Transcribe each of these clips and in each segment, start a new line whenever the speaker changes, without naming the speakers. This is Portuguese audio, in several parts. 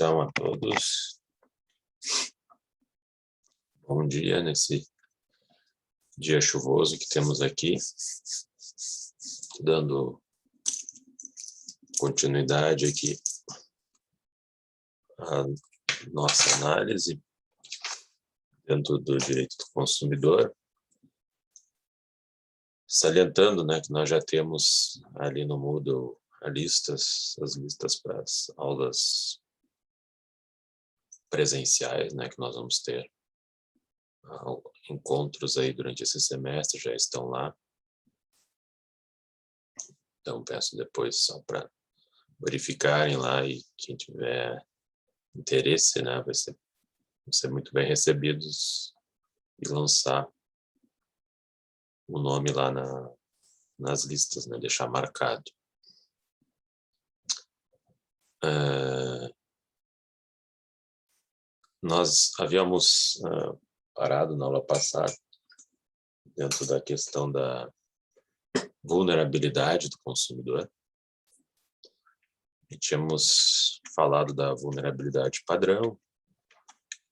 Então, a todos, bom dia nesse dia chuvoso que temos aqui, dando continuidade aqui à nossa análise dentro do direito do consumidor, salientando, né, que nós já temos ali no Moodle as listas para as aulas presenciais, né, que nós vamos ter encontros aí durante esse semestre, já estão lá. Então, peço depois só para verificarem lá e quem tiver interesse, né, vão ser muito bem recebidos e lançar o nome lá nas listas, né, deixar marcado. Nós havíamos parado na aula passada dentro da questão da vulnerabilidade do consumidor. E tínhamos falado da vulnerabilidade padrão,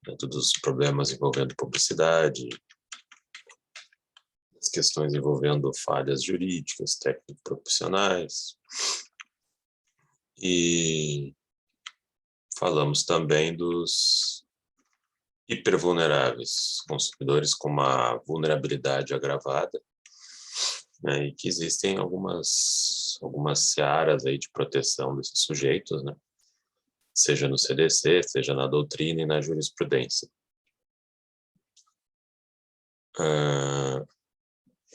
dentro dos problemas envolvendo publicidade, as questões envolvendo falhas jurídicas, técnico-profissionais. E falamos também dos hipervulneráveis, consumidores com uma vulnerabilidade agravada, né, e que existem algumas searas aí de proteção desses sujeitos, né, seja no CDC, seja na doutrina e na jurisprudência.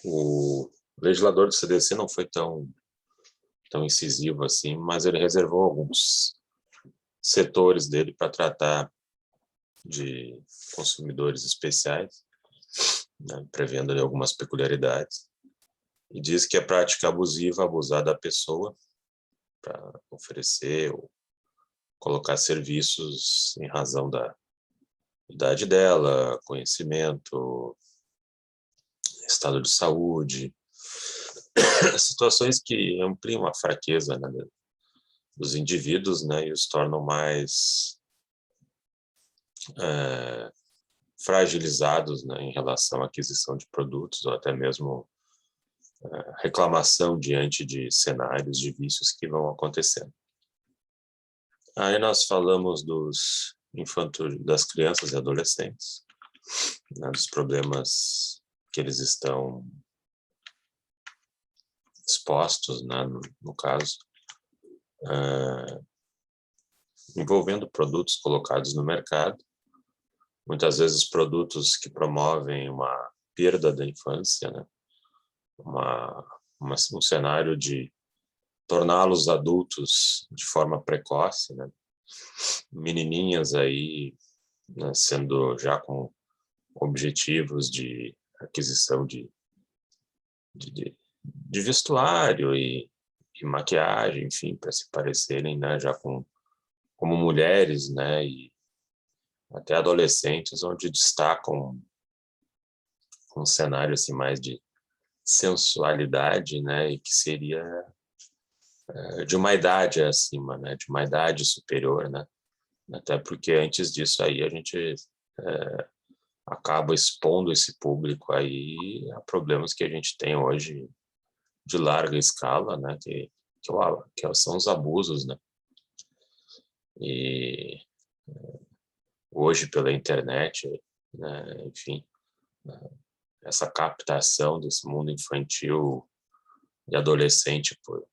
O legislador do CDC não foi tão incisivo assim, mas ele reservou alguns setores dele para tratar de consumidores especiais, né, prevendo ali algumas peculiaridades, e diz que a prática abusiva, abusar da pessoa para oferecer ou colocar serviços em razão da idade dela, conhecimento, estado de saúde, situações que ampliam a fraqueza, né, dos indivíduos, né, e os tornam mais fragilizados, né, em relação à aquisição de produtos ou até mesmo reclamação diante de cenários de vícios que vão acontecendo. Aí nós falamos das crianças e adolescentes, né, dos problemas que eles estão expostos, né, no caso, envolvendo produtos colocados no mercado, muitas vezes produtos que promovem uma perda da infância, né, um cenário de torná-los adultos de forma precoce, né, menininhas aí, né, sendo já com objetivos de aquisição de vestuário e maquiagem, enfim, para se parecerem, né, já como mulheres, né, e até adolescentes, onde destacam um cenário assim mais de sensualidade, né, e que seria de uma idade acima, né, de uma idade superior, né, até porque antes disso aí a gente acaba expondo esse público aí a problemas que a gente tem hoje de larga escala, né, que são os abusos, né, e hoje pela internet, né, enfim, essa captação desse mundo infantil e adolescente por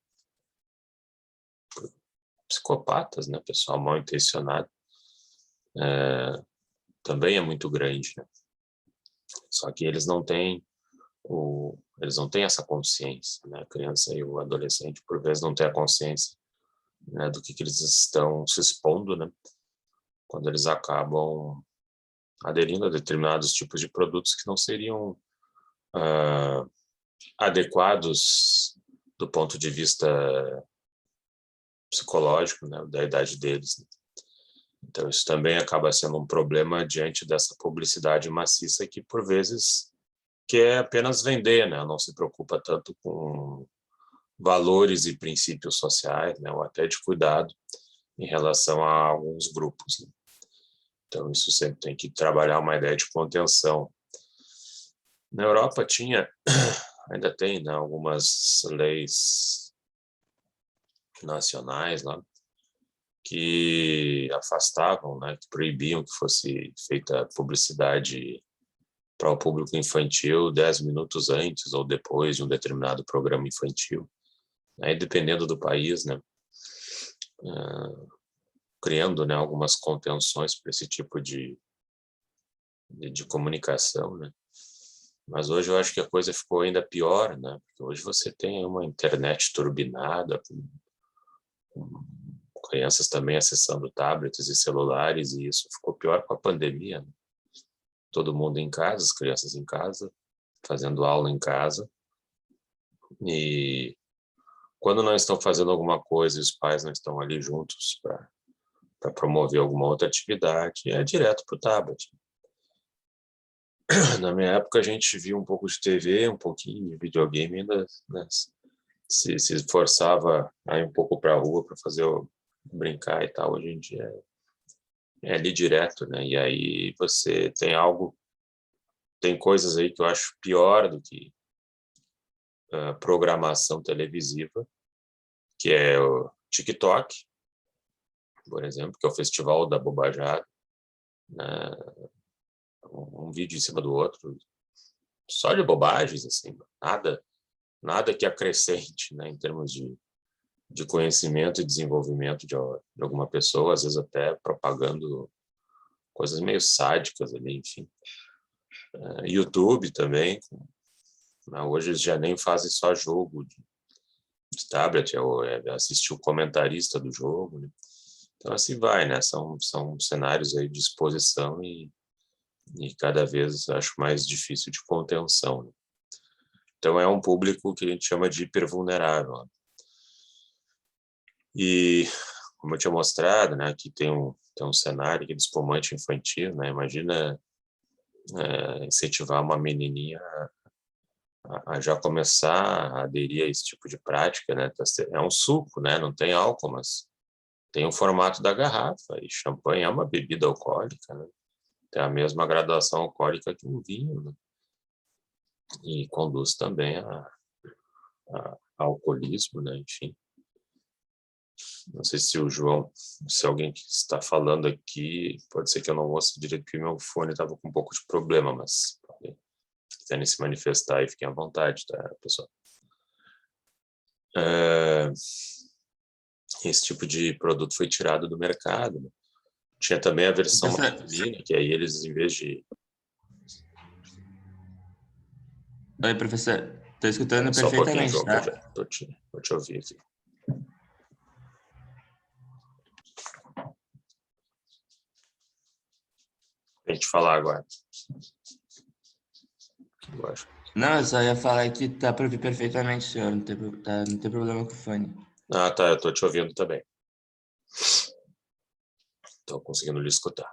psicopatas, né, pessoal mal intencionado, também é muito grande, né? Só que eles não têm essa consciência, né? A criança e o adolescente por vezes não têm a consciência, né, do que eles estão se expondo, né, quando eles acabam aderindo a determinados tipos de produtos que não seriam adequados do ponto de vista psicológico, né, da idade deles, né? Então isso também acaba sendo um problema diante dessa publicidade maciça que por vezes quer apenas vender, né, não se preocupa tanto com valores e princípios sociais, né, ou até de cuidado em relação a alguns grupos, né? Então, isso sempre tem que trabalhar uma ideia de contenção. Na Europa ainda tem, né, algumas leis nacionais lá que afastavam, né, que proibiam que fosse feita publicidade para o público infantil 10 minutos antes ou depois de um determinado programa infantil. Aí, dependendo do país, né, criando, né, algumas contenções para esse tipo de comunicação, né? Mas hoje eu acho que a coisa ficou ainda pior, né? Porque hoje você tem uma internet turbinada, com crianças também acessando tablets e celulares, e isso ficou pior com a pandemia, né? Todo mundo em casa, as crianças em casa, fazendo aula em casa, e quando não estão fazendo alguma coisa e os pais não estão ali juntos para promover alguma outra atividade, é direto para o tablet. Na minha época, a gente via um pouco de TV, um pouquinho de videogame, ainda, né, se esforçava a ir um pouco para a rua para fazer brincar e tal. Hoje em dia é ali direto, né? E aí você tem coisas aí que eu acho pior do que programação televisiva, que é o TikTok, por exemplo, que é o festival da bobajada, né? Um vídeo em cima do outro, só de bobagens, assim, nada que acrescente, né, em termos de conhecimento e desenvolvimento de alguma pessoa, às vezes até propagando coisas meio sádicas ali, enfim. YouTube também, né, hoje eles já nem fazem só jogo de tablet, é assistir o comentarista do jogo, né? Então assim vai, né? São cenários aí de exposição e cada vez acho mais difícil de contenção, né? Então é um público que a gente chama de hipervulnerável, né? E como eu tinha mostrado, né, aqui tem um cenário aqui de espumante infantil, né? Imagina incentivar uma menininha a já começar a aderir a esse tipo de prática, né? É um suco, né? Não tem álcool, mas tem o formato da garrafa. E champanhe é uma bebida alcoólica, né? Tem a mesma graduação alcoólica que um vinho, né? E conduz também a alcoolismo, né? Enfim. Não sei se o João, se alguém que está falando aqui, pode ser que eu não ouça direito, porque meu fone estava com um pouco de problema, mas se quiserem se manifestar aí, fiquem à vontade, tá, pessoal? Esse tipo de produto foi tirado do mercado, né? Tinha também a versão masculina, que aí eles, em vez de...
Oi, professor. Estou escutando
Só um pouquinho,
perfeitamente,
João, que eu
tá?
já vou te ouvir aqui. Tem que falar agora.
Não, eu só ia falar que tá para ouvir perfeitamente, senhor. Não tem problema com o fone.
Ah, tá, eu estou te ouvindo também. Estou conseguindo lhe escutar.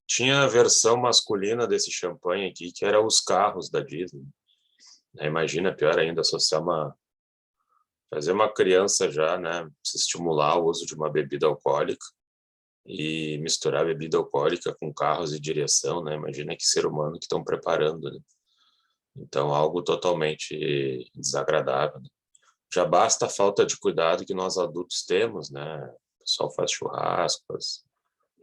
Tinha a versão masculina desse champanhe aqui, que era os carros da Disney. Imagina, pior ainda, fazer uma criança já, né, se estimular o uso de uma bebida alcoólica e misturar bebida alcoólica com carros e direção, né? Imagina que ser humano que estão preparando, né? Então, algo totalmente desagradável, né? Já basta a falta de cuidado que nós adultos temos, né? O pessoal faz churrascos,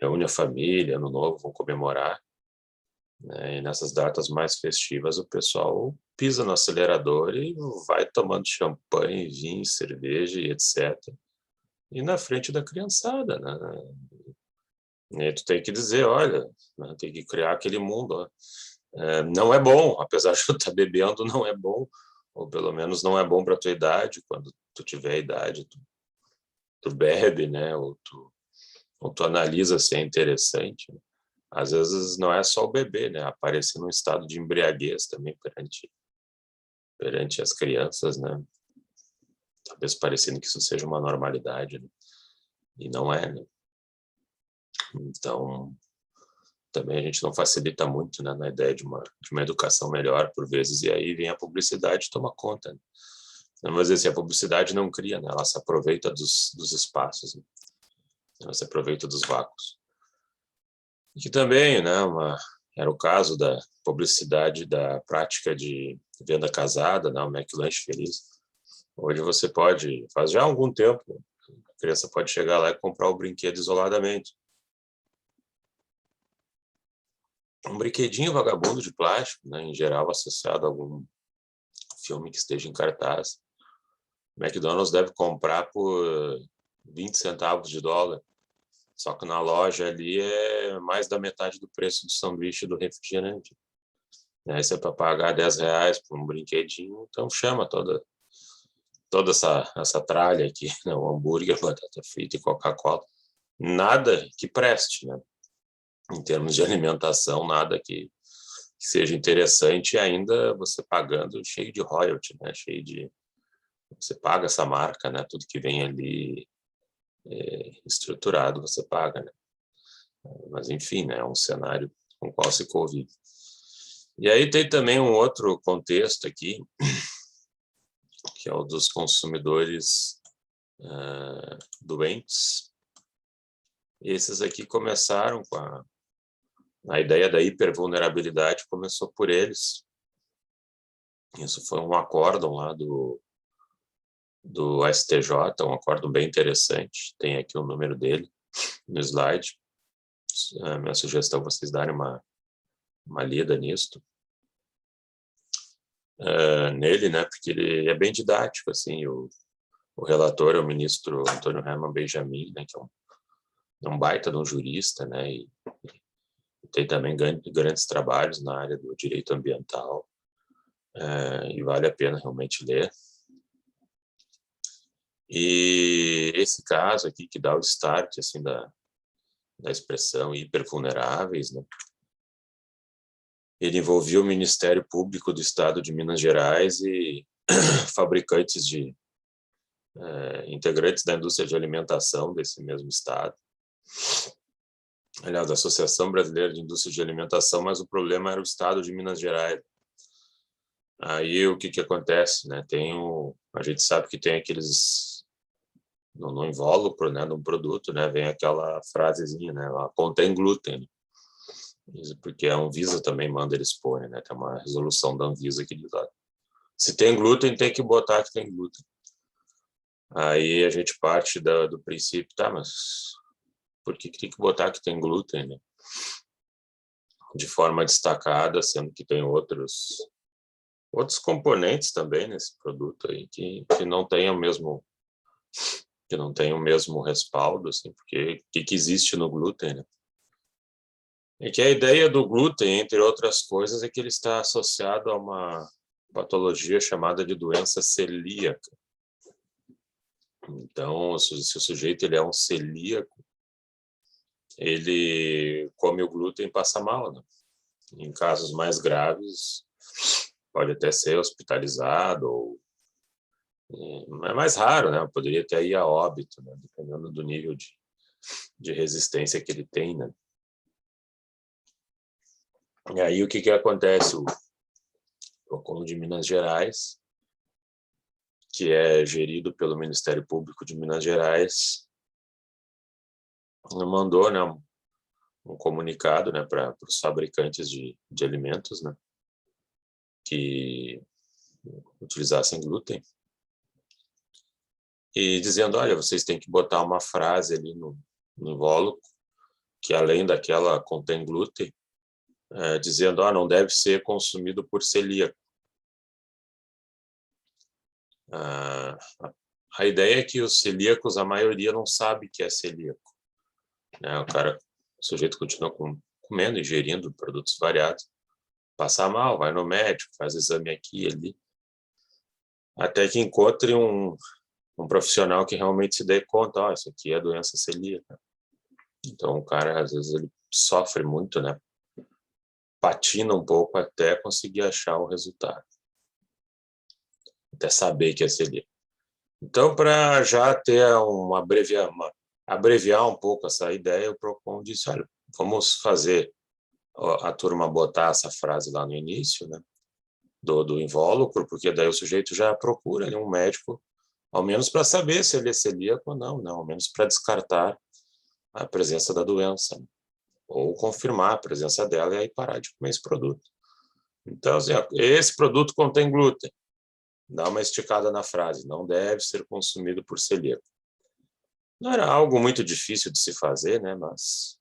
reúne a família, ano novo, vão comemorar, né? E nessas datas mais festivas, o pessoal pisa no acelerador e vai tomando champanhe, vinho, cerveja e etc. E na frente da criançada, né? E tu tem que dizer, olha, né? Tem que criar aquele mundo. Ó. Não é bom, apesar de tu estar bebendo, não é bom, ou pelo menos não é bom para tua idade. Quando tu tiver idade, tu bebe, né? Ou tu analisa se é interessante. Né? Às vezes não é só o bebê, né? Aparecer num estado de embriaguez também perante as crianças, né? Talvez parecendo que isso seja uma normalidade, né? E não é, né? Então, também a gente não facilita muito, né, na ideia de uma educação melhor, por vezes, e aí vem a publicidade e toma conta, né? Vamos dizer assim, a publicidade não cria, né? Ela se aproveita dos espaços, né? Ela se aproveita dos vácuos. E que também, né, era o caso da publicidade da prática de venda casada, né, o McLanche Feliz. Hoje você pode, faz já algum tempo, a criança pode chegar lá e comprar o brinquedo isoladamente. Um brinquedinho vagabundo de plástico, né, em geral associado a algum filme que esteja em cartaz. O McDonald's deve comprar por 20 centavos de dólar. Só que na loja ali é mais da metade do preço do sanduíche do refrigerante. Aí você para pagar R$10 por um brinquedinho, então chama toda essa tralha aqui, né? O hambúrguer, batata frita e Coca-Cola. Nada que preste, né? Em termos de alimentação, nada que seja interessante, e ainda você pagando cheio de royalty, né? Cheio de... Você paga essa marca, né? Tudo que vem ali estruturado, você paga, né? Mas, enfim, né? É um cenário com o qual se convive. E aí tem também um outro contexto aqui, que é o dos consumidores doentes. Esses aqui começaram com a ideia da hipervulnerabilidade, começou por eles. Isso foi um acórdão lá do STJ, um acórdão bem interessante. Tem aqui o número dele no slide. Minha sugestão é vocês darem uma lida nisto. Nele, né, porque ele é bem didático, assim, o relator é o ministro Antônio Herman Benjamin, né, que é um baita de um jurista, né, e tem também grandes trabalhos na área do direito ambiental, e vale a pena realmente ler. E esse caso aqui que dá o start, assim, da expressão hipervulneráveis, né, ele envolvia o Ministério Público do Estado de Minas Gerais e fabricantes integrantes da indústria de alimentação desse mesmo estado. Aliás, da Associação Brasileira de Indústria de Alimentação, mas o problema era o estado de Minas Gerais. Aí o que acontece, né? A gente sabe que tem aqueles no invólucro, né, de um produto, né, vem aquela frasezinha, né, ela contém glúten, porque a Anvisa também manda eles porem, né, tem uma resolução da Anvisa que diz lá, se tem glúten, tem que botar que tem glúten. Aí a gente parte do princípio, tá, mas por que tem que botar que tem glúten, né? De forma destacada, sendo que tem outros componentes também nesse produto aí que não tem o mesmo respaldo, assim, porque o que existe no glúten, né? É que a ideia do glúten, entre outras coisas, é que ele está associado a uma patologia chamada de doença celíaca. Então, se o sujeito ele é um celíaco, ele come o glúten e passa mal, né? Em casos mais graves, pode até ser hospitalizado, ou é mais raro, né? Poderia até ir a óbito, né? Dependendo do nível de resistência que ele tem, né? E aí o que acontece? O PROCON de Minas Gerais, que é gerido pelo Ministério Público de Minas Gerais, mandou, né, um comunicado, né, para os fabricantes de alimentos, né, que utilizassem glúten, e dizendo, olha, vocês têm que botar uma frase ali no invólucro, que além daquela contém glúten, dizendo, não deve ser consumido por celíaco. A ideia é que os celíacos, a maioria não sabe que é celíaco, né? O sujeito continua comendo, ingerindo produtos variados, passa mal, vai no médico, faz exame aqui e ali, até que encontre um profissional que realmente se dê conta, isso aqui é doença celíaca. Então o cara, às vezes, ele sofre muito, né? Patina um pouco até conseguir achar o resultado, até saber que é celíaco. Então, para já ter abreviar um pouco essa ideia, o PROCON disse, olha, vamos fazer a turma botar essa frase lá no início, né? do invólucro, porque daí o sujeito já procura ali um médico, ao menos para saber se ele é celíaco ou não, né? Ao menos para descartar a presença da doença, né? Ou confirmar a presença dela e aí parar de comer esse produto. Então, assim, esse produto contém glúten. Dá uma esticada na frase, não deve ser consumido por celíaco. Não era algo muito difícil de se fazer, né? Mas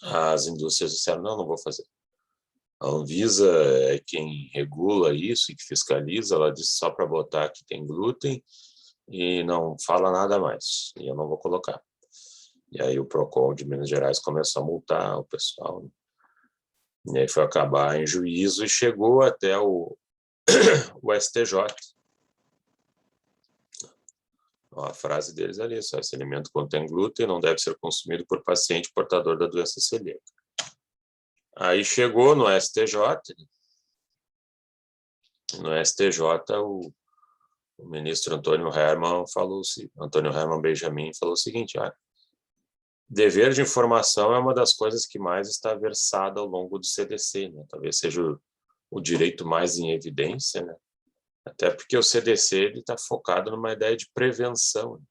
as indústrias disseram, não vou fazer. A Anvisa é quem regula isso e que fiscaliza, ela disse só para botar que tem glúten e não fala nada mais, e eu não vou colocar. E aí o Procon de Minas Gerais começou a multar o pessoal, né? E aí foi acabar em juízo e chegou até o STJ. A frase deles ali, só esse alimento contém glúten, não deve ser consumido por paciente portador da doença celíaca. Aí chegou no STJ, o ministro Antônio Hermann Benjamin falou o seguinte: dever de informação é uma das coisas que mais está versada ao longo do CDC, né? Talvez seja o direito mais em evidência, né? Até porque o CDC está focado numa ideia de prevenção, né?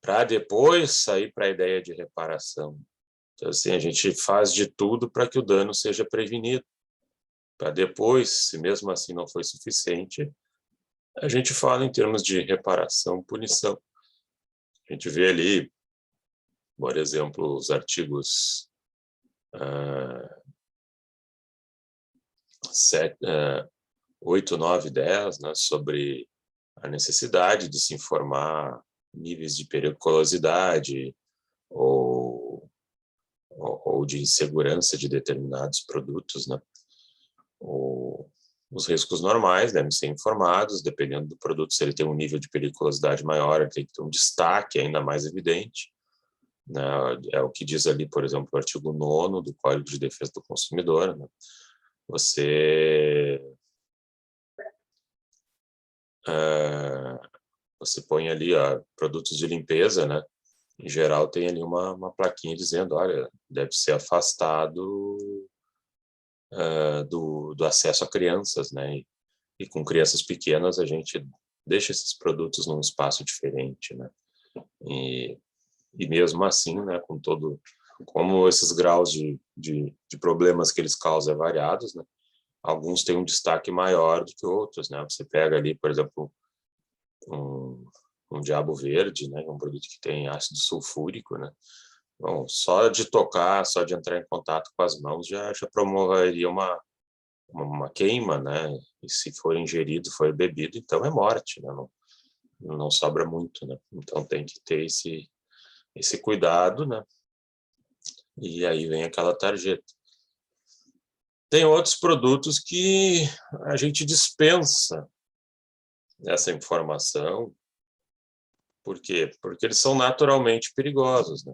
Para depois sair para a ideia de reparação. Então, assim, a gente faz de tudo para que o dano seja prevenido. Para depois, se mesmo assim não foi suficiente, a gente fala em termos de reparação, punição. A gente vê ali, por exemplo, os artigos 8, 9, 10, né, sobre a necessidade de se informar níveis de periculosidade ou de insegurança de determinados produtos, né? Os riscos normais devem ser informados, dependendo do produto, se ele tem um nível de periculosidade maior, ele tem que ter um destaque ainda mais evidente, né? É o que diz ali, por exemplo, o artigo 9º do Código de Defesa do Consumidor, né? Você põe ali produtos de limpeza, né? Em geral tem ali uma plaquinha dizendo, olha, deve ser afastado do acesso a crianças, né? E com crianças pequenas a gente deixa esses produtos num espaço diferente, né? E mesmo assim, né, como esses graus de problemas que eles causam variados, né? Alguns têm um destaque maior do que outros, né? Você pega ali, por exemplo, um diabo verde, né? Um produto que tem ácido sulfúrico, né? Bom, só de tocar, só de entrar em contato com as mãos já promoveria uma queima, né? E se for ingerido, for bebido, então é morte, né? Não sobra muito, né? Então tem que ter esse cuidado, né? E aí vem aquela tarjeta. Tem outros produtos que a gente dispensa essa informação. Por quê? Porque eles são naturalmente perigosos, né?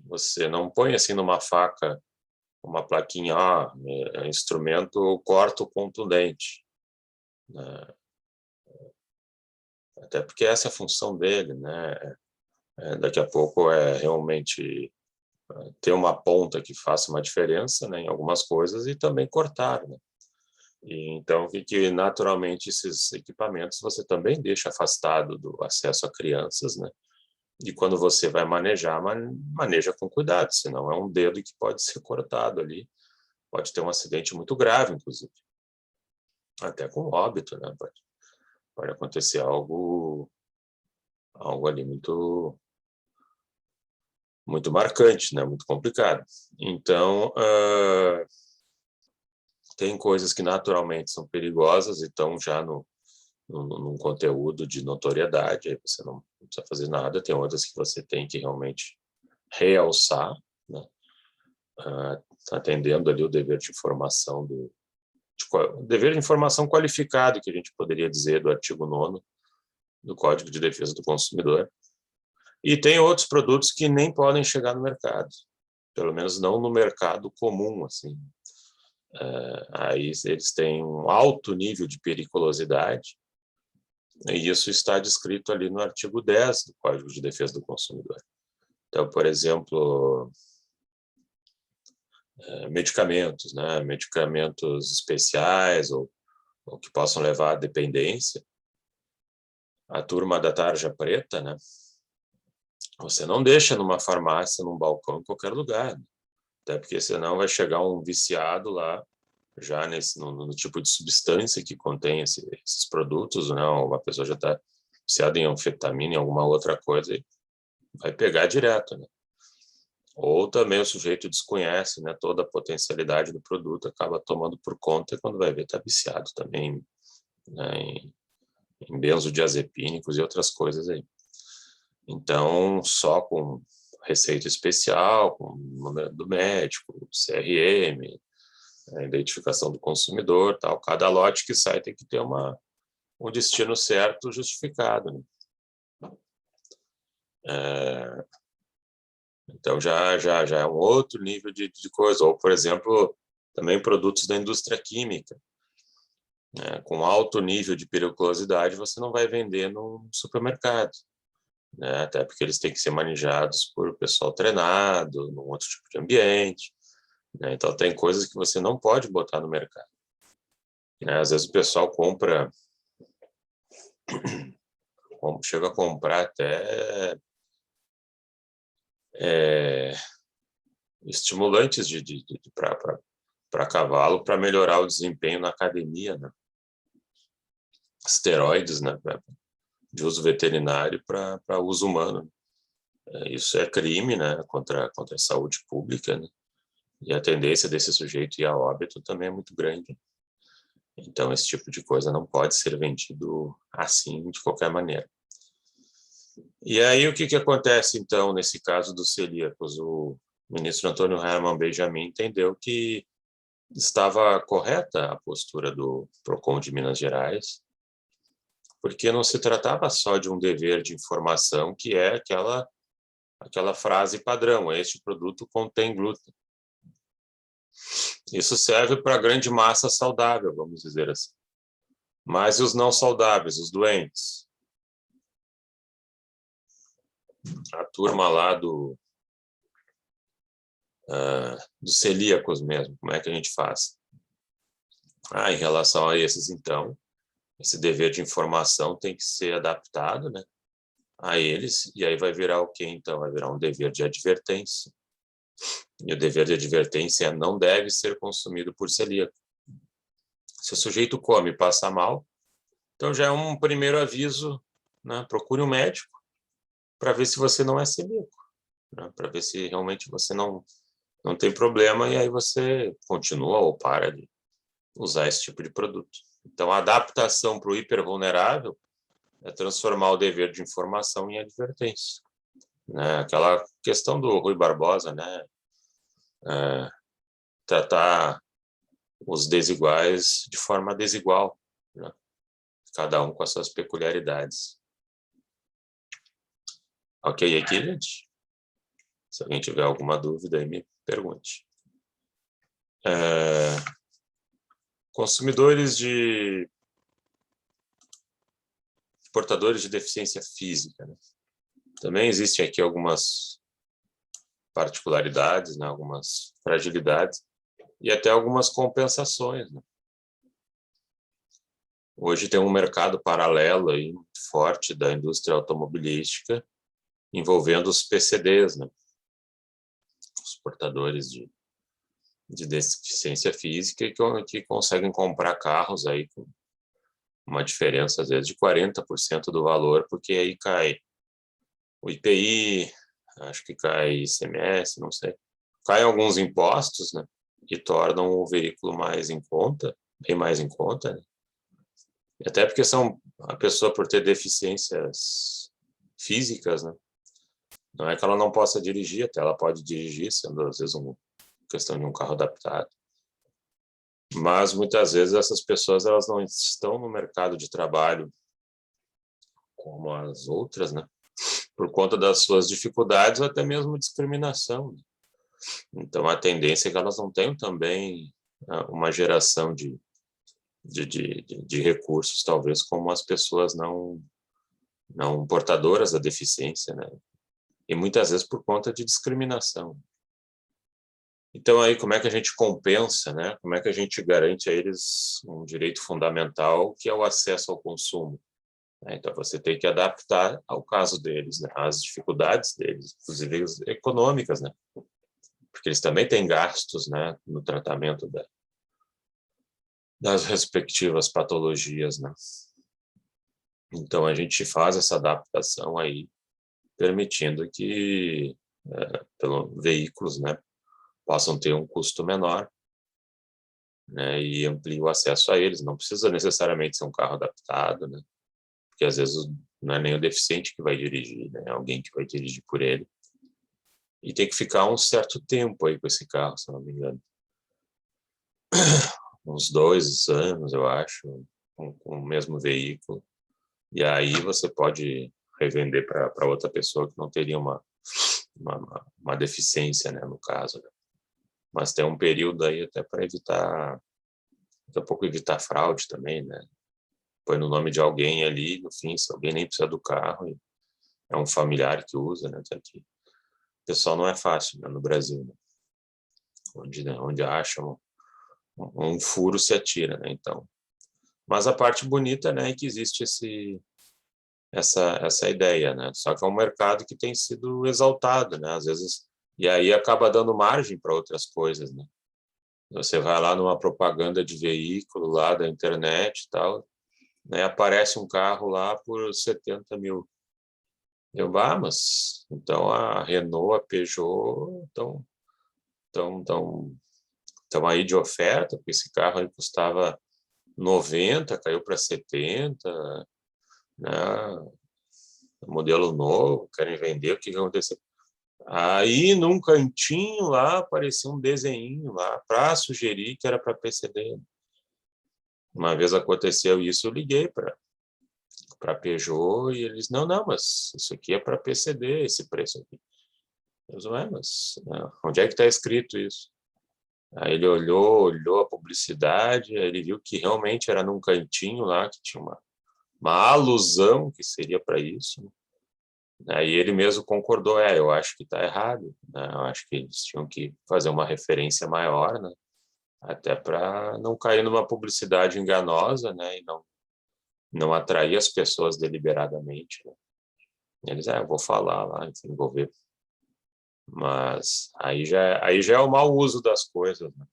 Você não põe assim numa faca uma plaquinha, instrumento corto contundente, né? Até porque essa é a função dele, né? Daqui a pouco é realmente ter uma ponta que faça uma diferença, né, em algumas coisas e também cortar, né? E então, que naturalmente esses equipamentos você também deixa afastado do acesso a crianças, né? E quando você vai manejar, maneja com cuidado, senão é um dedo que pode ser cortado ali, pode ter um acidente muito grave, inclusive, até com óbito, né? Pode acontecer algo ali muito marcante, né? Muito complicado. Então, tem coisas que naturalmente são perigosas e estão já num conteúdo de notoriedade, aí você não precisa fazer nada. Tem outras que você tem que realmente realçar, né? Atendendo ali o dever de informação dever de informação qualificado, que a gente poderia dizer, do artigo 9º do Código de Defesa do Consumidor. E tem outros produtos que nem podem chegar no mercado, pelo menos não no mercado comum, assim. Aí eles têm um alto nível de periculosidade, e isso está descrito ali no artigo 10 do Código de Defesa do Consumidor. Então, por exemplo, medicamentos, né? Medicamentos especiais ou que possam levar à dependência. A turma da tarja preta, né? Você não deixa numa farmácia, num balcão, em qualquer lugar, né? Até porque senão vai chegar um viciado lá, já no tipo de substância que contém esses produtos, né? Uma pessoa já está viciada em anfetamina, em alguma outra coisa, e vai pegar direto, né? Ou também o sujeito desconhece, né, toda a potencialidade do produto, acaba tomando por conta e quando vai ver está viciado também, né, em benzodiazepínicos e outras coisas aí. Então, só com receita especial, com o número do médico, CRM, a identificação do consumidor, tal, cada lote que sai tem que ter um destino certo justificado, né? Então, já é um outro nível de coisa. Ou, por exemplo, também produtos da indústria química, né? Com alto nível de periculosidade, você não vai vender no supermercado, né? Até porque eles têm que ser manejados por pessoal treinado, num outro tipo de ambiente, né? Então, tem coisas que você não pode botar no mercado, né? Às vezes o pessoal chega a comprar até estimulantes para cavalo para melhorar o desempenho na academia, né? Esteroides, né? De uso veterinário para uso humano. Isso é crime, né? Contra a saúde pública, né? E a tendência desse sujeito ir a óbito também é muito grande. Então, esse tipo de coisa não pode ser vendido assim, de qualquer maneira. E aí, o que acontece, então, nesse caso dos celíacos? O ministro Antônio Hermann Benjamin entendeu que estava correta a postura do PROCON de Minas Gerais, porque não se tratava só de um dever de informação, que é aquela frase padrão: este produto contém glúten. Isso serve para a grande massa saudável, vamos dizer assim. Mas e os não saudáveis, os doentes? A turma lá dos celíacos mesmo, como é que a gente faz? Em relação a esses, então, esse dever de informação tem que ser adaptado, né, a eles, e aí vai virar o quê, então? Vai virar um dever de advertência. E o dever de advertência não deve ser consumido por celíaco. Se o sujeito come e passa mal, então já é um primeiro aviso, né? Procure um médico para ver se você não é celíaco, né? Para ver se realmente você não tem problema, e aí você continua ou para de usar esse tipo de produto. Então, a adaptação para o hipervulnerável é transformar o dever de informação em advertência, né? Aquela questão do Rui Barbosa, né? Tratar os desiguais de forma desigual, né? Cada um com as suas peculiaridades. Ok aqui, gente? Se alguém tiver alguma dúvida, aí me pergunte. Consumidores portadores de deficiência física, né? Também existem aqui algumas particularidades, né? Algumas fragilidades e até algumas compensações, né? Hoje tem um mercado paralelo aí, muito forte da indústria automobilística envolvendo os PCDs, né? Os portadores de deficiência física que conseguem comprar carros aí com uma diferença, às vezes, de 40% do valor, porque aí cai o IPI, acho que cai ICMS, não sei. Caem alguns impostos, né? E tornam o veículo mais em conta, bem mais em conta, né? Até porque a pessoa, por ter deficiências físicas, né? Não é que ela não possa dirigir, até ela pode dirigir, sendo às vezes uma questão de um carro adaptado. Mas muitas vezes essas pessoas elas não estão no mercado de trabalho como as outras, né? Por conta das suas dificuldades ou até mesmo discriminação. Então a tendência é que elas não tenham também uma geração de recursos, talvez, como as pessoas não portadoras da deficiência, né? E muitas vezes por conta de discriminação. Então, aí, como é que a gente compensa, né? Como é que a gente garante a eles um direito fundamental, que é o acesso ao consumo? Então, você tem que adaptar ao caso deles, né? Às dificuldades deles, inclusive econômicas, né? Porque eles também têm gastos, né, no tratamento das respectivas patologias, né? Então, a gente faz essa adaptação aí, permitindo que veículos, né, possam ter um custo menor, né, e amplie o acesso a eles. Não precisa necessariamente ser um carro adaptado, né, porque às vezes não é nem o deficiente que vai dirigir, né, é alguém que vai dirigir por ele. E tem que ficar um certo tempo aí com esse carro, se não me engano. Uns 2 anos, eu acho, com o mesmo veículo. E aí você pode revender para outra pessoa que não teria uma deficiência, né, no caso. Né? Mas tem um período aí até para evitar, daqui a pouco evitar fraude também, né? Põe no nome de alguém ali, no fim, se alguém nem precisa do carro, é um familiar que usa, né? Aqui. O pessoal não é fácil, né, no Brasil, né? Onde acha um furo se atira, né? Então, mas a parte bonita, né, é que existe essa ideia, né? Só que é um mercado que tem sido exaltado, né? Às vezes, e aí acaba dando margem para outras coisas, né? Você vai lá numa propaganda de veículo lá da internet e tal, né? Aparece um carro lá por 70 mil. Mas então a Renault, a Peugeot estão aí de oferta, porque esse carro aí custava 90, caiu para 70, né? Modelo novo, querem vender, o que aconteceu? Aí, num cantinho lá, apareceu um desenho lá para sugerir que era para PCD. Uma vez aconteceu isso, eu liguei para Peugeot e eles, não, mas isso aqui é para PCD, esse preço aqui. Eu disse, mas onde é que está escrito isso? Aí ele olhou a publicidade, aí ele viu que realmente era num cantinho lá, que tinha uma alusão que seria para isso. Aí ele mesmo concordou, eu acho que está errado, né? Eu acho que eles tinham que fazer uma referência maior, né? Até para não cair numa publicidade enganosa, né? E não atrair as pessoas deliberadamente, né? Eles, eu vou falar lá, enfim, vou ver. Mas aí já é o mau uso das coisas, né?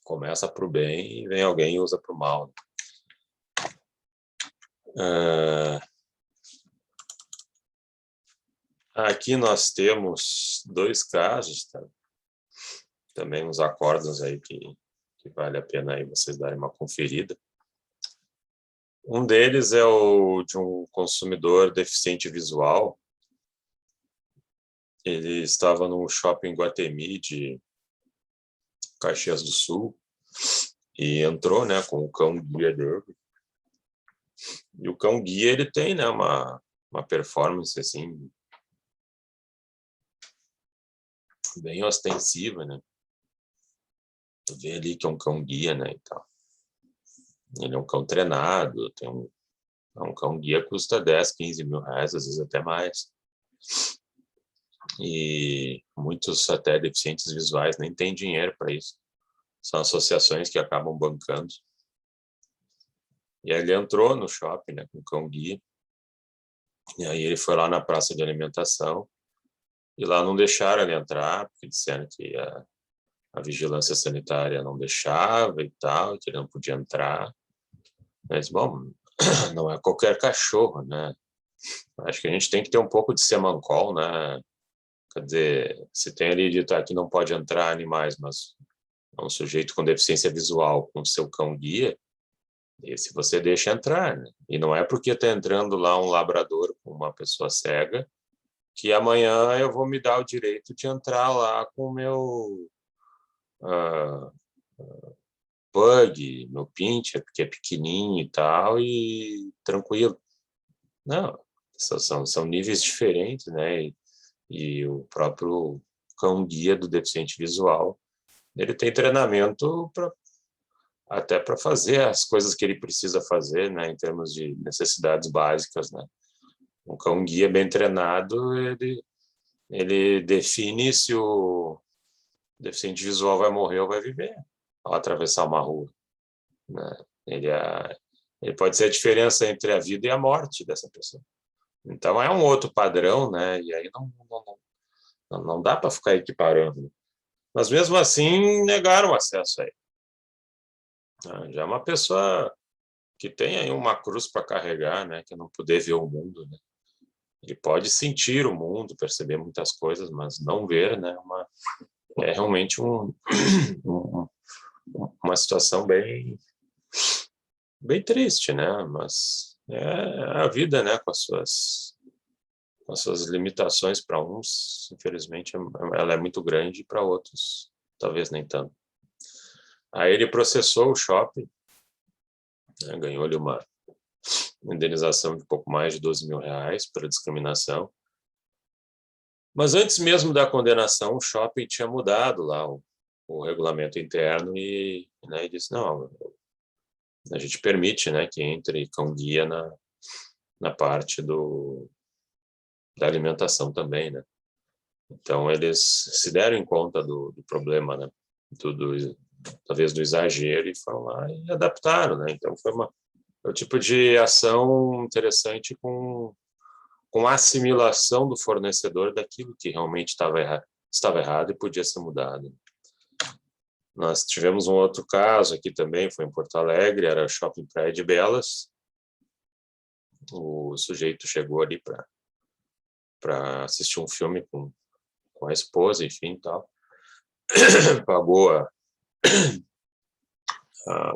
Começa para o bem e vem alguém e usa para o mal. Né? Aqui nós temos 2 casos, tá? Também uns acordos aí que vale a pena aí vocês darem uma conferida. Um deles é o de um consumidor deficiente visual. Ele estava no shopping Guatemi de Caxias do Sul e entrou, né, com o cão guia dele. E o cão guia ele tem, né, uma performance assim bem ostensiva, né? Tu vê ali que é um cão guia, né, e tal. Ele é um cão treinado, um cão guia custa 10, 15 mil reais, às vezes até mais. E muitos até deficientes visuais nem têm dinheiro para isso. São associações que acabam bancando. E aí ele entrou no shopping, né, com o cão guia. E aí ele foi lá na praça de alimentação e lá não deixaram ele entrar, porque disseram que a vigilância sanitária não deixava e tal, que ele não podia entrar. Mas, bom, não é qualquer cachorro, né? Acho que a gente tem que ter um pouco de semancol, né? Quer dizer, se tem ali dito que não pode entrar animais, mas é um sujeito com deficiência visual com seu cão guia, esse você deixa entrar, né? E não é porque está entrando lá um labrador com uma pessoa cega que amanhã eu vou me dar o direito de entrar lá com o meu pug, meu pincher, que é pequenininho e tal, e tranquilo. Não, são níveis diferentes, né? E o próprio cão-guia do deficiente visual, ele tem treinamento até para fazer as coisas que ele precisa fazer, né? Em termos de necessidades básicas, né? Um cão-guia bem treinado, ele define se deficiente visual vai morrer ou vai viver ao atravessar uma rua, né? Ele pode ser a diferença entre a vida e a morte dessa pessoa. Então, é um outro padrão, né? E aí não dá para ficar equiparando. Mas, mesmo assim, negaram acesso a ele. Já é uma pessoa que tem aí uma cruz para carregar, né? Que não poder ver o mundo, né? Ele pode sentir o mundo, perceber muitas coisas, mas não ver, né? É realmente uma situação bem triste, né? Mas é a vida, né? Com as suas limitações. Para uns, infelizmente, ela é muito grande, e para outros, talvez nem tanto. Aí ele processou o shopping, né? Ganhou-lhe uma indenização de pouco mais de R$ 12.000 pela discriminação. Mas antes mesmo da condenação, o shopping tinha mudado lá o regulamento interno e, né, e disse, não, a gente permite, né, que entre cão-guia na parte da alimentação também, né? Então, eles se deram em conta do problema, né? Talvez do exagero, e foram lá e adaptaram, né? Então, foi o tipo de ação interessante com a assimilação do fornecedor daquilo que realmente estava errado e podia ser mudado. Nós tivemos um outro caso aqui também, foi em Porto Alegre, era Shopping Praia de Belas. O sujeito chegou ali para assistir um filme com a esposa, enfim, tal. Pagou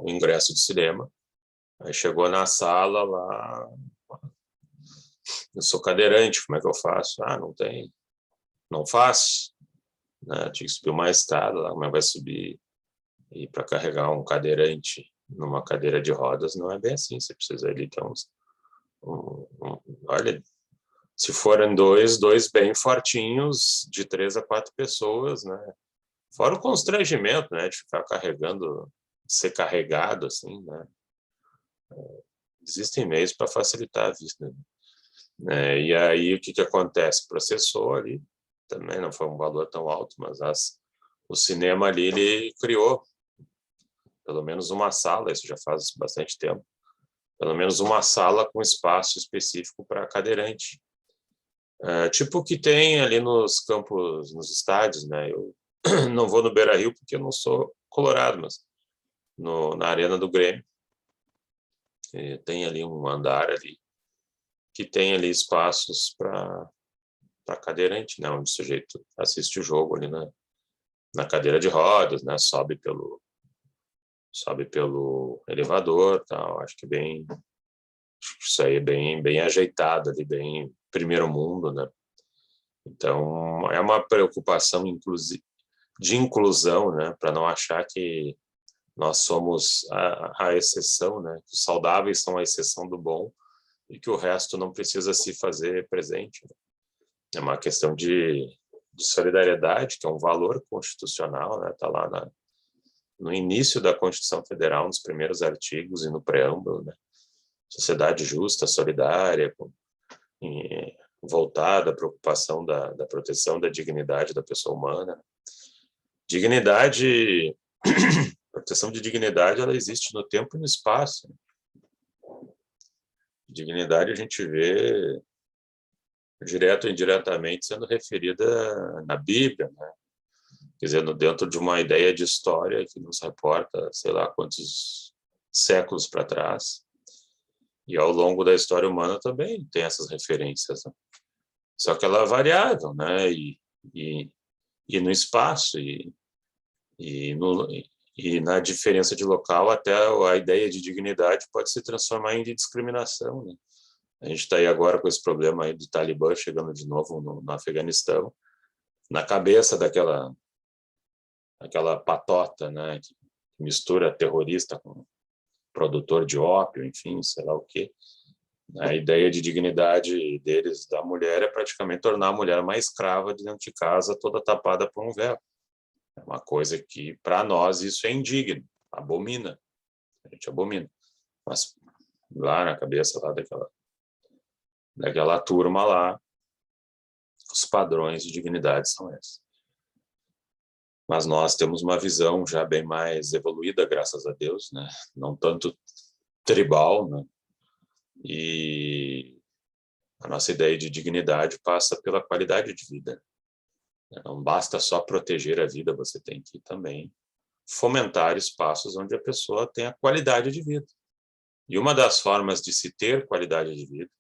o ingresso de cinema. Aí chegou na sala lá, eu sou cadeirante, como é que eu faço? Não faço. Né? Tinha que subir uma escada lá, como é que vai subir? E para carregar um cadeirante numa cadeira de rodas não é bem assim, você precisa ali ter olha, se forem dois bem fortinhos, de 3 a 4 pessoas, né? Fora o constrangimento, né, de ficar carregando, de ser carregado, assim, né? Existem meios para facilitar a vida, né? E aí, o que acontece? Processou ali, também não foi um valor tão alto, mas o cinema ali, ele criou pelo menos uma sala, isso já faz bastante tempo, pelo menos uma sala com espaço específico para cadeirante. Tipo o que tem ali nos campos, nos estádios, né? Eu não vou no Beira-Rio porque eu não sou colorado, mas na Arena do Grêmio tem ali um andar ali que tem ali espaços para cadeirante, né? Onde o sujeito assiste o jogo ali na cadeira de rodas, né? Sobe pelo elevador, tal. Acho que isso aí é bem ajeitado ali, bem primeiro mundo, né? Então, é uma preocupação de inclusão, né? Para não achar que nós somos a exceção, né? Que os saudáveis são a exceção do bom e que o resto não precisa se fazer presente. É uma questão de solidariedade, que é um valor constitucional, né? Está lá no início da Constituição Federal, nos primeiros artigos e no preâmbulo, né? Sociedade justa, solidária, voltada à preocupação da proteção da dignidade da pessoa humana. Dignidade, proteção de dignidade, ela existe no tempo e no espaço. Dignidade a gente vê direto ou indiretamente sendo referida na Bíblia, né? Quer dizer, dentro de uma ideia de história que nos reporta, sei lá quantos séculos para trás. E ao longo da história humana também tem essas referências, né? Só que ela é variável, né? E no espaço, e na diferença de local, até a ideia de dignidade pode se transformar em discriminação, né? A gente está aí agora com esse problema aí do Talibã chegando de novo no Afeganistão, na cabeça daquela patota, né, que mistura terrorista com produtor de ópio, enfim, sei lá o quê. A ideia de dignidade deles, da mulher, é praticamente tornar a mulher uma escrava de dentro de casa, toda tapada por um véu. É uma coisa que, para nós, isso é indigno, abomina. A gente abomina. Mas lá na cabeça lá daquela turma lá, os padrões de dignidade são esses. Mas nós temos uma visão já bem mais evoluída, graças a Deus, né? Não tanto tribal, né? E a nossa ideia de dignidade passa pela qualidade de vida. Não basta só proteger a vida, você tem que também fomentar espaços onde a pessoa tenha qualidade de vida. E uma das formas de se ter qualidade de vida,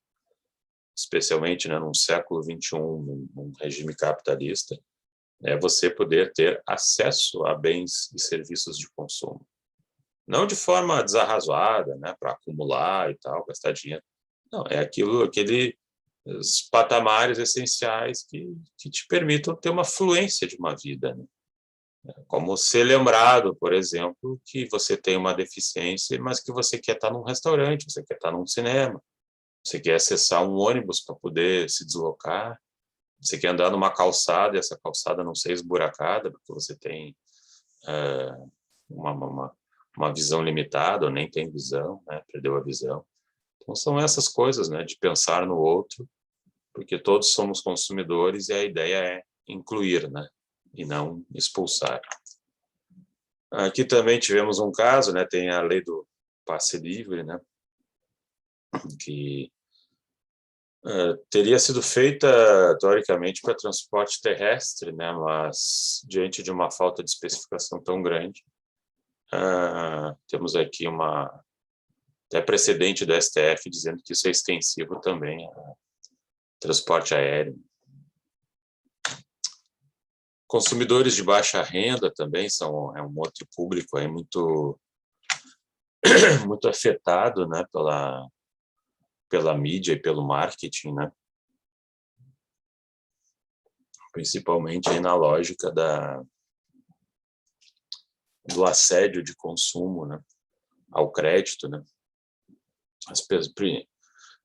especialmente, né, num século XXI, num regime capitalista, é você poder ter acesso a bens e serviços de consumo. Não de forma desarrazoada, né, para acumular e tal, gastar dinheiro. Não, é aqueles patamares essenciais que te permitam ter uma fluência de uma vida, né? Como ser lembrado, por exemplo, que você tem uma deficiência, mas que você quer estar num restaurante, você quer estar num cinema, você quer acessar um ônibus para poder se deslocar, você quer andar numa calçada e essa calçada não ser esburacada, porque você tem uma visão limitada ou nem tem visão, né? Perdeu a visão. Então, são essas coisas, né? De pensar no outro, porque todos somos consumidores e a ideia é incluir, né? E não expulsar. Aqui também tivemos um caso, né? Tem a lei do passe livre, né? Que teria sido feita, teoricamente, para transporte terrestre, né? Mas, diante de uma falta de especificação tão grande, temos aqui até precedente do STF dizendo que isso é extensivo também ao transporte aéreo. Consumidores de baixa renda também é um outro público aí muito muito afetado, né, pela mídia e pelo marketing, né? Principalmente aí na lógica do assédio de consumo, né, ao crédito, né?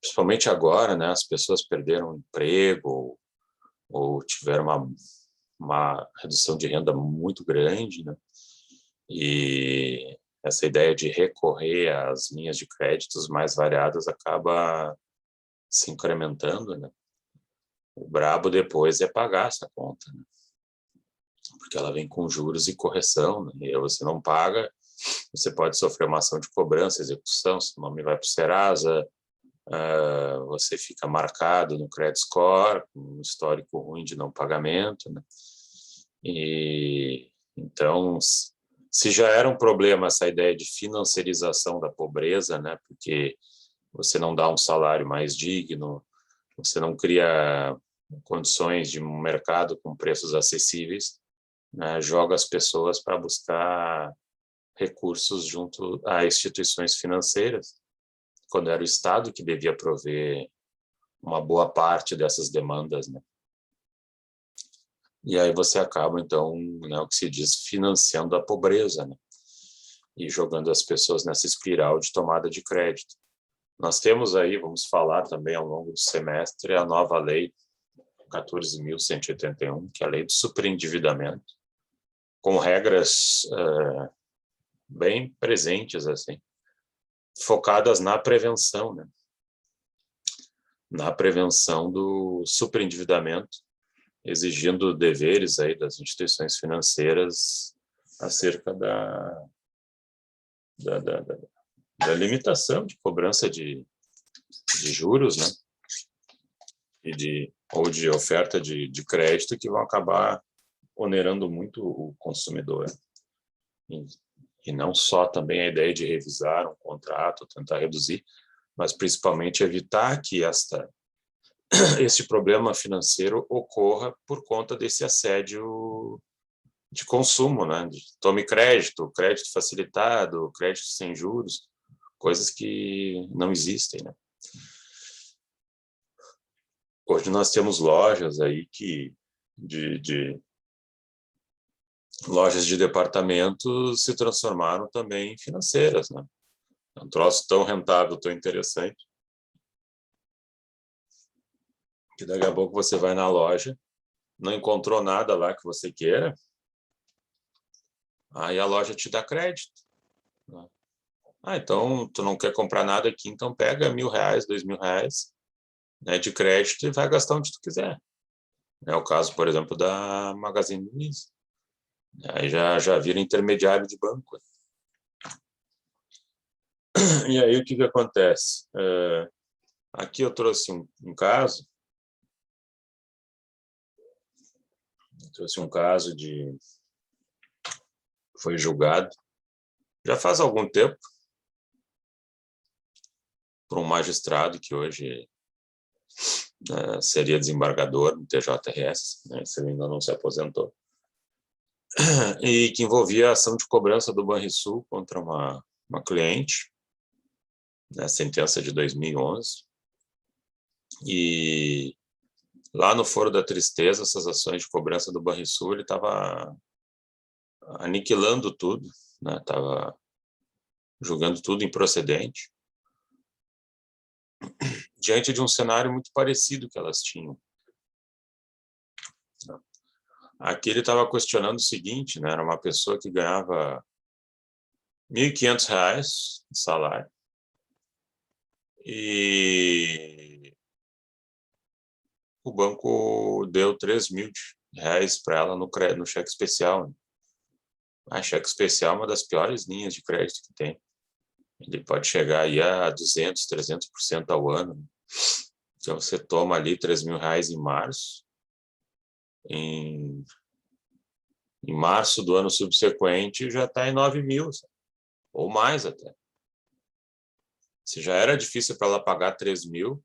Principalmente agora, né, as pessoas perderam o emprego ou tiveram uma redução de renda muito grande, né? E essa ideia de recorrer às linhas de créditos mais variadas acaba se incrementando, né? O brabo depois é pagar essa conta, né? Porque ela vem com juros e correção, né? E aí você não paga, você pode sofrer uma ação de cobrança, execução, seu nome vai para o Serasa, você fica marcado no credit score, com um histórico ruim de não pagamento, né? E então, se já era um problema essa ideia de financiarização da pobreza, né? Porque você não dá um salário mais digno, você não cria condições de um mercado com preços acessíveis, né? Joga as pessoas para buscar recursos junto a instituições financeiras, quando era o Estado que devia prover uma boa parte dessas demandas, né? E aí você acaba, então, né, o que se diz, financiando a pobreza, né? E jogando as pessoas nessa espiral de tomada de crédito. Nós temos aí, vamos falar também ao longo do semestre, a nova lei 14.181, que é a lei do superendividamento, com regras bem presentes, assim, focadas na prevenção, né? Na prevenção do superendividamento, exigindo deveres aí das instituições financeiras acerca da limitação de cobrança de juros, né? Ou de oferta de crédito, que vão acabar onerando muito o consumidor. E não só também a ideia de revisar um contrato, tentar reduzir, mas principalmente evitar que este problema financeiro ocorra por conta desse assédio de consumo, né? Tome crédito facilitado, crédito sem juros, coisas que não existem, né? Hoje nós temos lojas aí de lojas de departamentos se transformaram também em financeiras, né? É um troço tão rentável, tão interessante, que daqui a pouco você vai na loja, não encontrou nada lá que você queira, aí a loja te dá crédito, né? Então tu não quer comprar nada aqui, então pega R$1.000, R$2.000, né, de crédito e vai gastar onde tu quiser. É o caso, por exemplo, da Magazine Luiza. Aí já vira intermediário de banco. E aí o que acontece? Aqui eu trouxe um caso. Trouxe um caso foi julgado já faz algum tempo por um magistrado que hoje seria desembargador no TJRS, né, se ele ainda não se aposentou, e que envolvia a ação de cobrança do Banrisul contra uma cliente, né, sentença de 2011, e lá no Foro da Tristeza, essas ações de cobrança do Banrisul, ele estava aniquilando tudo, né, estava julgando tudo improcedente, diante de um cenário muito parecido que elas tinham. Aqui ele estava questionando o seguinte, né, era uma pessoa que ganhava R$ 1.500 de salário e o banco deu R$ 3.000 para ela no cheque especial. A cheque especial é uma das piores linhas de crédito que tem. Ele pode chegar aí a 200%, 300% ao ano. Então, você toma ali R$ 3.000 em março. Em março do ano subsequente, já está em 9.000, ou mais até. Se já era difícil para ela pagar 3.000,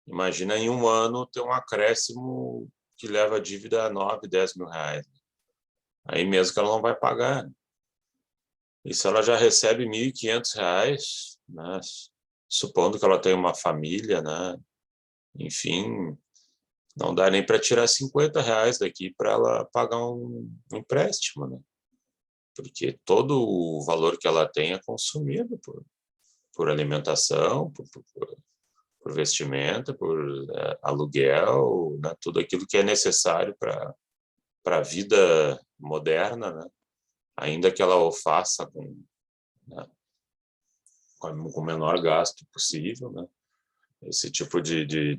imagina em um ano ter um acréscimo que leva a dívida a 9, 10 mil reais. Aí mesmo que ela não vai pagar. E se ela já recebe R$ 1.500, né, supondo que ela tem uma família, né, enfim, não dá nem para tirar R$ 50 daqui para ela pagar um empréstimo, né? Porque todo o valor que ela tem é consumido por alimentação, por vestimenta, por aluguel, né? Tudo aquilo que é necessário para a vida moderna, né? Ainda que ela o faça né, com o menor gasto possível, né? Esse tipo de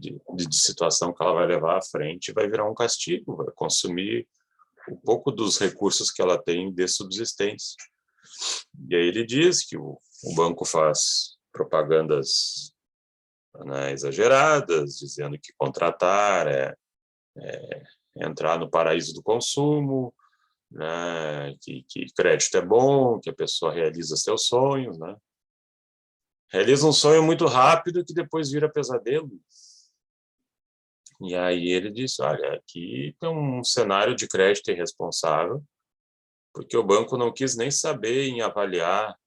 situação que ela vai levar à frente vai virar um castigo, vai consumir um pouco dos recursos que ela tem de subsistência. E aí ele diz que o banco faz propagandas, né, exageradas, dizendo que contratar é entrar no paraíso do consumo, né, que crédito é bom, que a pessoa realiza seus sonhos, né? Realiza um sonho muito rápido que depois vira pesadelo. E aí ele disse, olha, aqui tem um cenário de crédito irresponsável, porque o banco não quis nem saber em avaliar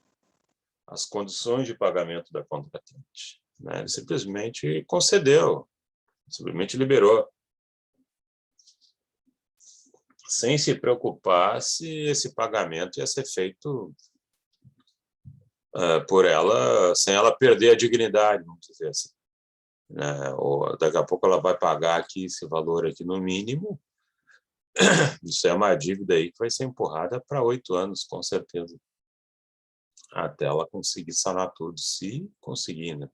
as condições de pagamento da contratante, né? Ele simplesmente concedeu, simplesmente liberou, sem se preocupar se esse pagamento ia ser feito por ela, sem ela perder a dignidade, vamos dizer assim. Ou daqui a pouco ela vai pagar aqui esse valor aqui no mínimo. Isso é uma dívida aí que vai ser empurrada para 8 anos, com certeza, até ela conseguir sanar tudo, se conseguir, né?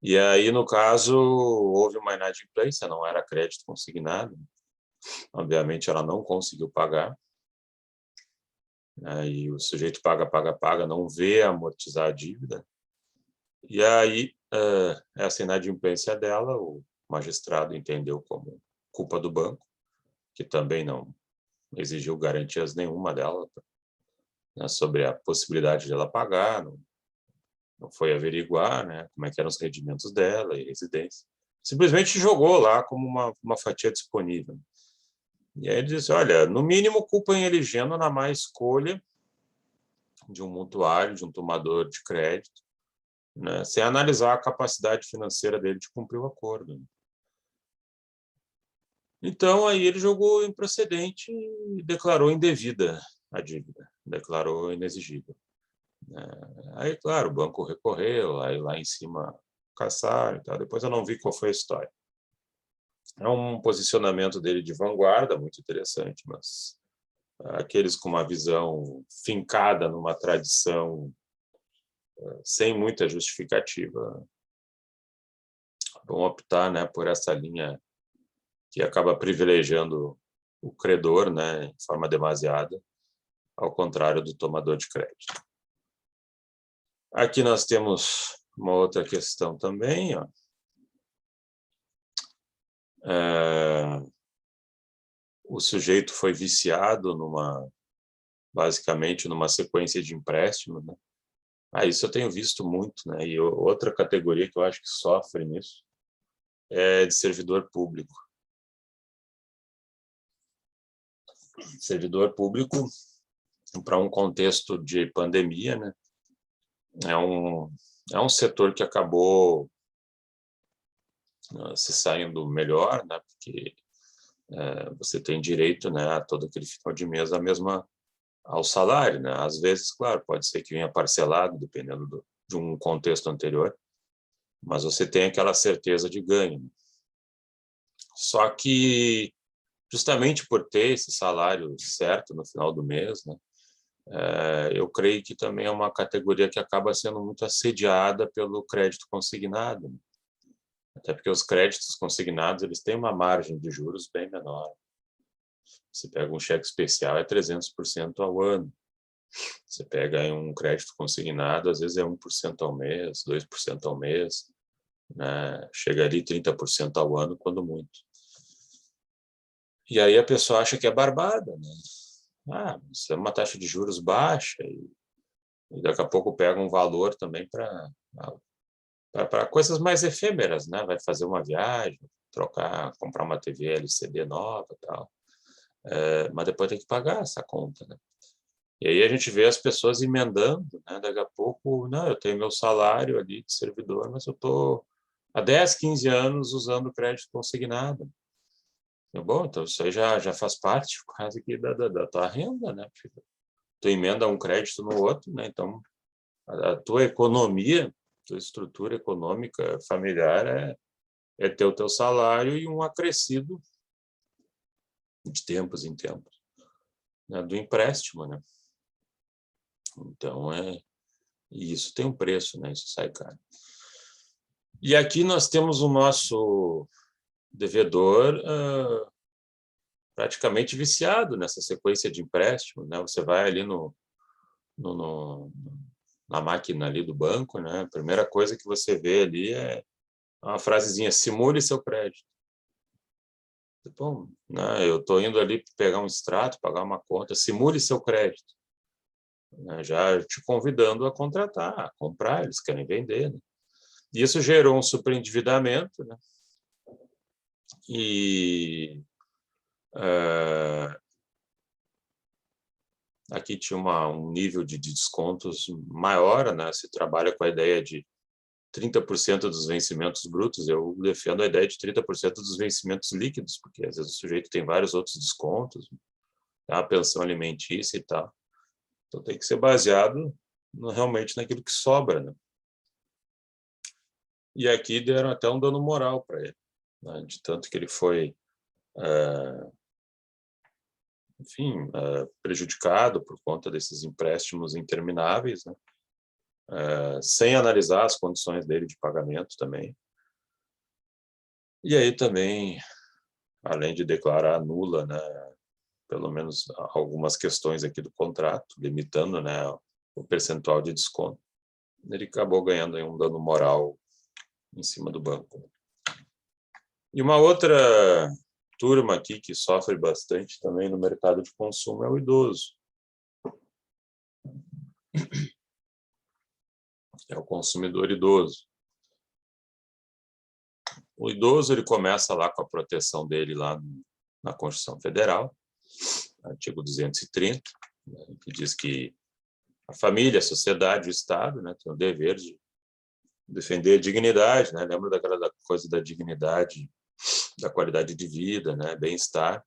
E aí, no caso, houve uma inadimplência, não era crédito consignado. Obviamente, ela não conseguiu pagar. Aí o sujeito paga, não vê amortizar a dívida. E aí, essa inadimplência dela, o magistrado entendeu como culpa do banco, que também não exigiu garantias nenhuma dela, né, sobre a possibilidade de ela pagar, não foi averiguar, né, como é que eram os rendimentos dela e residência. Simplesmente jogou lá como uma fatia disponível. E aí ele disse, olha, no mínimo culpem elegendo na má escolha de um mutuário, de um tomador de crédito, né, sem analisar a capacidade financeira dele de cumprir o acordo. Então, aí ele jogou improcedente e declarou indevida a dívida, declarou inexigível. Aí, claro, o banco recorreu, aí lá em cima caçaram e tal. Depois eu não vi qual foi a história. É um posicionamento dele de vanguarda, muito interessante, mas aqueles com uma visão fincada numa tradição sem muita justificativa vão optar, né, por essa linha que acaba privilegiando o credor, né, de forma demasiada, ao contrário do tomador de crédito. Aqui nós temos uma outra questão também, ó. O sujeito foi viciado basicamente numa sequência de empréstimos, né? Isso eu tenho visto muito, né? E outra categoria que eu acho que sofre nisso é de servidor público. Servidor público, para um contexto de pandemia, né? É um setor que acabou se saindo melhor, né? Porque você tem direito, né, a todo aquele final de mês ao salário, né? Às vezes, claro, pode ser que venha parcelado, dependendo de um contexto anterior, mas você tem aquela certeza de ganho. Só que, justamente por ter esse salário certo no final do mês, né, eu creio que também é uma categoria que acaba sendo muito assediada pelo crédito consignado, né? Até porque os créditos consignados eles têm uma margem de juros bem menor. Você pega um cheque especial, é 300% ao ano. Você pega um crédito consignado, às vezes é 1% ao mês, 2% ao mês, né? Chega ali 30% ao ano, quando muito. E aí a pessoa acha que é barbada, né? Isso é uma taxa de juros baixa e daqui a pouco pega um valor também para coisas mais efêmeras, né? Vai fazer uma viagem, comprar uma TV LCD nova e tal. Mas depois tem que pagar essa conta, né? E aí a gente vê as pessoas emendando, né? Daqui a pouco, não, eu tenho meu salário ali de servidor, mas eu estou há 10, 15 anos usando crédito consignado. Bom, então isso aí já faz parte quase que da tua renda, né? Tu emenda um crédito no outro, né? Então, a tua economia, tua estrutura econômica familiar é ter o teu salário e um acrescido de tempos em tempos, né? Do empréstimo, né? Então, e isso tem um preço, né? Isso sai caro. E aqui nós temos o nosso devedor praticamente viciado nessa sequência de empréstimos, né? Você vai ali na máquina ali do banco, né? A primeira coisa que você vê ali é uma frasezinha: simule seu crédito. Bom, né? Eu estou indo ali pegar um extrato, pagar uma conta, simule seu crédito. Já te convidando a contratar, a comprar, eles querem vender, né? Isso gerou um superendividamento, né? E aqui tinha um nível de descontos maior, né? Se trabalha com a ideia de 30% dos vencimentos brutos, eu defendo a ideia de 30% dos vencimentos líquidos, porque às vezes o sujeito tem vários outros descontos, a pensão alimentícia e tal. Então tem que ser baseado realmente naquilo que sobra, né? E aqui deram até um dano moral para ele, né? De tanto que ele foi, enfim, prejudicado por conta desses empréstimos intermináveis, né? Sem analisar as condições dele de pagamento também. E aí também, além de declarar nula, né, pelo menos algumas questões aqui do contrato, limitando, né, o percentual de desconto, ele acabou ganhando aí um dano moral em cima do banco. E uma outra turma aqui que sofre bastante também no mercado de consumo é o idoso. É o consumidor idoso. O idoso ele começa lá com a proteção dele lá na Constituição Federal, artigo 230, né, que diz que a família, a sociedade, o Estado, né, tem o dever de defender a dignidade, né? Lembra daquela coisa da dignidade, da qualidade de vida, né, bem-estar,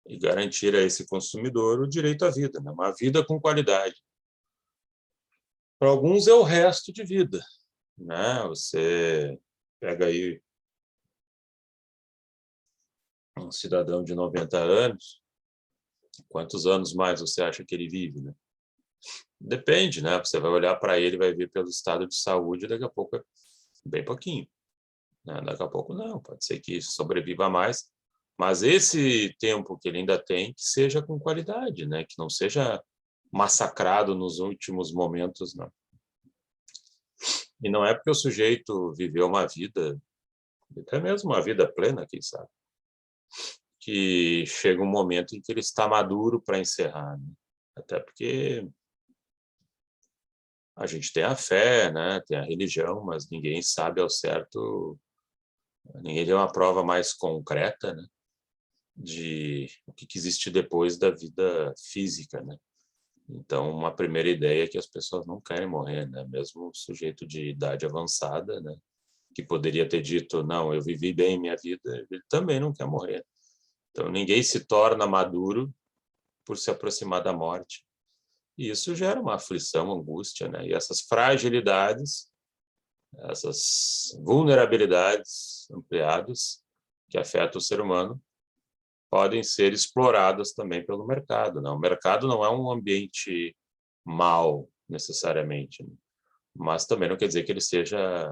e garantir a esse consumidor o direito à vida, né, uma vida com qualidade. Para alguns é o resto de vida, né? Você pega aí um cidadão de 90 anos, quantos anos mais você acha que ele vive, né? Depende, né? Você vai olhar para ele, vai ver pelo estado de saúde, daqui a pouco é bem pouquinho, né? Daqui a pouco não, pode ser que sobreviva mais, Mas esse tempo que ele ainda tem, que seja com qualidade, né? Que não seja massacrado nos últimos momentos, não. E não é porque o sujeito viveu uma vida, até mesmo uma vida plena, quem sabe, que chega um momento em que ele está maduro para encerrar, né? Até porque a gente tem a fé, né? Tem a religião, mas ninguém sabe ao certo, ninguém tem uma prova mais concreta, né? De o que existe depois da vida física, né? Então, uma primeira ideia é que as pessoas não querem morrer, né? Mesmo o sujeito de idade avançada, né? Que poderia ter dito, não, eu vivi bem minha vida, ele também não quer morrer. Então, ninguém se torna maduro por se aproximar da morte. E isso gera uma aflição, angústia, né? E essas fragilidades, essas vulnerabilidades ampliadas que afetam o ser humano, podem ser exploradas também pelo mercado, né? O mercado não é um ambiente mau, necessariamente, né? Mas também não quer dizer que ele seja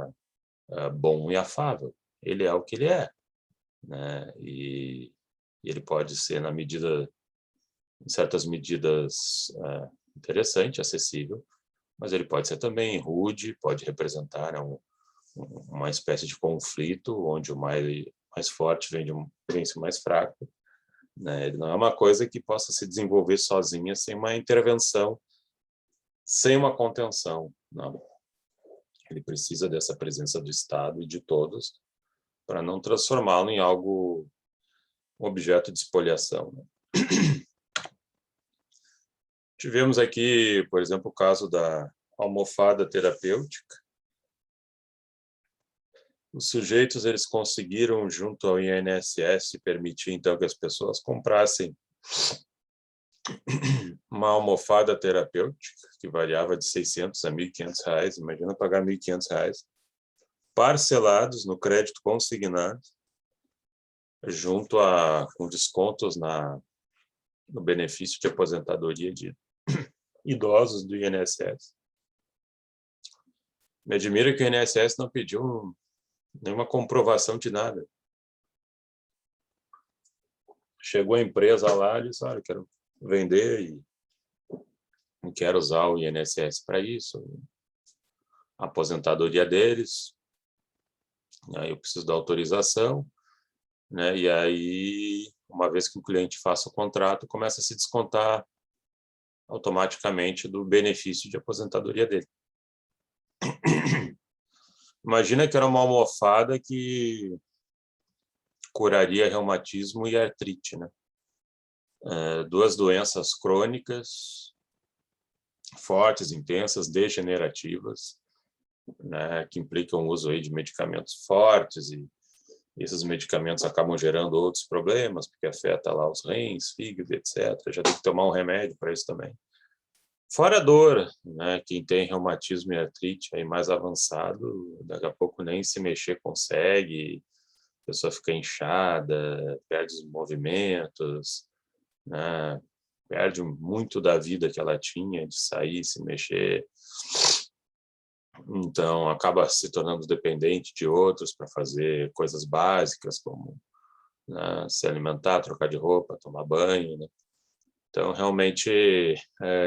bom e afável. Ele é o que ele é, né? E ele pode ser, em certas medidas, interessante, acessível, mas ele pode ser também rude, pode representar, né, uma espécie de conflito onde o mais forte vence o mais fraco, né? Ele não é uma coisa que possa se desenvolver sozinha sem uma intervenção, sem uma contenção, não. Ele precisa dessa presença do Estado e de todos para não transformá-lo em algo, um objeto de espoliação, né? Tivemos aqui, por exemplo, o caso da almofada terapêutica. Os sujeitos eles conseguiram, junto ao INSS, permitir então que as pessoas comprassem uma almofada terapêutica que variava de R$ 600 a R$ 1.500. Imagina pagar R$ 1.500 parcelados no crédito consignado, junto com descontos no benefício de aposentadoria de idosos do INSS. Me admira que o INSS não pediu nenhuma comprovação de nada. Chegou a empresa lá e disse, olha, eu quero vender e não quero usar o INSS para isso. A aposentadoria deles, aí eu preciso da autorização, né? E aí, uma vez que o cliente faça o contrato, começa a se descontar automaticamente do benefício de aposentadoria dele. Imagina que era uma almofada que curaria reumatismo e artrite, né? Duas doenças crônicas, fortes, intensas, degenerativas, né? Que implicam o uso aí de medicamentos fortes e esses medicamentos acabam gerando outros problemas, porque afeta lá os rins, fígado, etc. Já tem que tomar um remédio para isso também. Fora a dor, né? Quem tem reumatismo e artrite aí mais avançado, daqui a pouco nem se mexer consegue, a pessoa fica inchada, perde os movimentos, né? Perde muito da vida que ela tinha de sair, se mexer. Então, acaba se tornando dependente de outros para fazer coisas básicas, como, né, se alimentar, trocar de roupa, tomar banho, né? Então, realmente,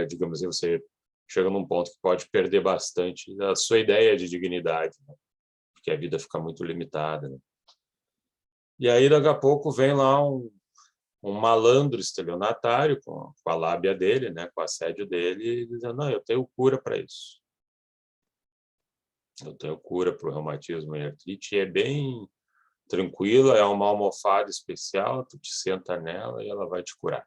digamos assim, você chega num ponto que pode perder bastante a sua ideia de dignidade, né? Porque a vida fica muito limitada, né? E aí, daqui a pouco, vem lá um malandro estelionatário com a lábia dele, né, com o assédio dele, dizendo, não, eu tenho cura para isso. Eu tenho cura para o reumatismo e artrite, e é bem tranquila, é uma almofada especial, tu te senta nela e ela vai te curar.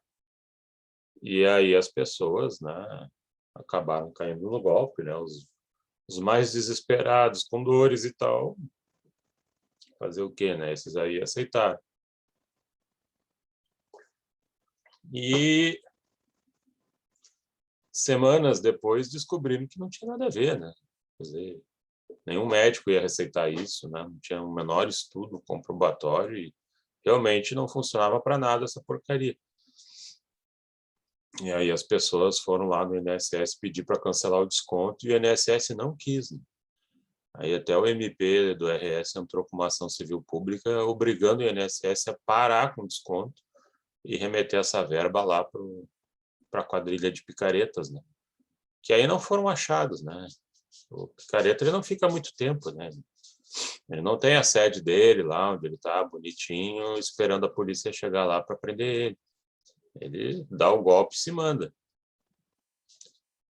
E aí as pessoas, né, acabaram caindo no golpe, né, os mais desesperados, com dores e tal, fazer o quê, né, esses aí aceitaram. E semanas depois descobriram que não tinha nada a ver, né, quer dizer, nenhum médico ia receitar isso, né, não tinha o menor estudo comprobatório e realmente não funcionava para nada essa porcaria. E aí as pessoas foram lá no INSS pedir para cancelar o desconto e o INSS não quis, né? Aí até o MP do RS entrou com uma ação civil pública obrigando o INSS a parar com desconto e remeter essa verba lá para a quadrilha de picaretas, né? Que aí não foram achados, né? O picareta ele não fica muito tempo, né? Ele não tem a sede dele lá, onde ele está bonitinho, esperando a polícia chegar lá para prender ele. Ele dá o golpe e se manda.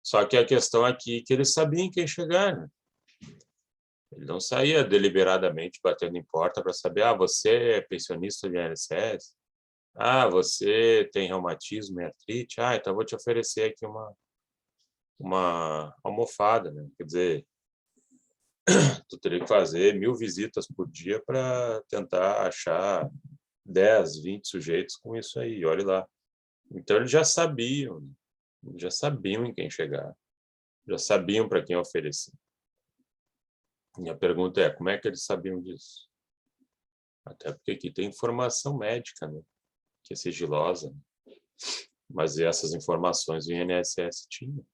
Só que a questão aqui é que eles sabiam quem chegar, né? Ele não saía deliberadamente batendo em porta para saber, você é pensionista de INSS? Você tem reumatismo e artrite? Então vou te oferecer aqui uma almofada, né? Quer dizer, tu teria que fazer 1000 visitas por dia para tentar achar 10, 20 sujeitos com isso aí, olha lá. Então eles já sabiam em quem chegar, já sabiam para quem oferecer. E a pergunta é, como é que eles sabiam disso? Até porque aqui tem informação médica, né? Que é sigilosa, mas essas informações o INSS tinha.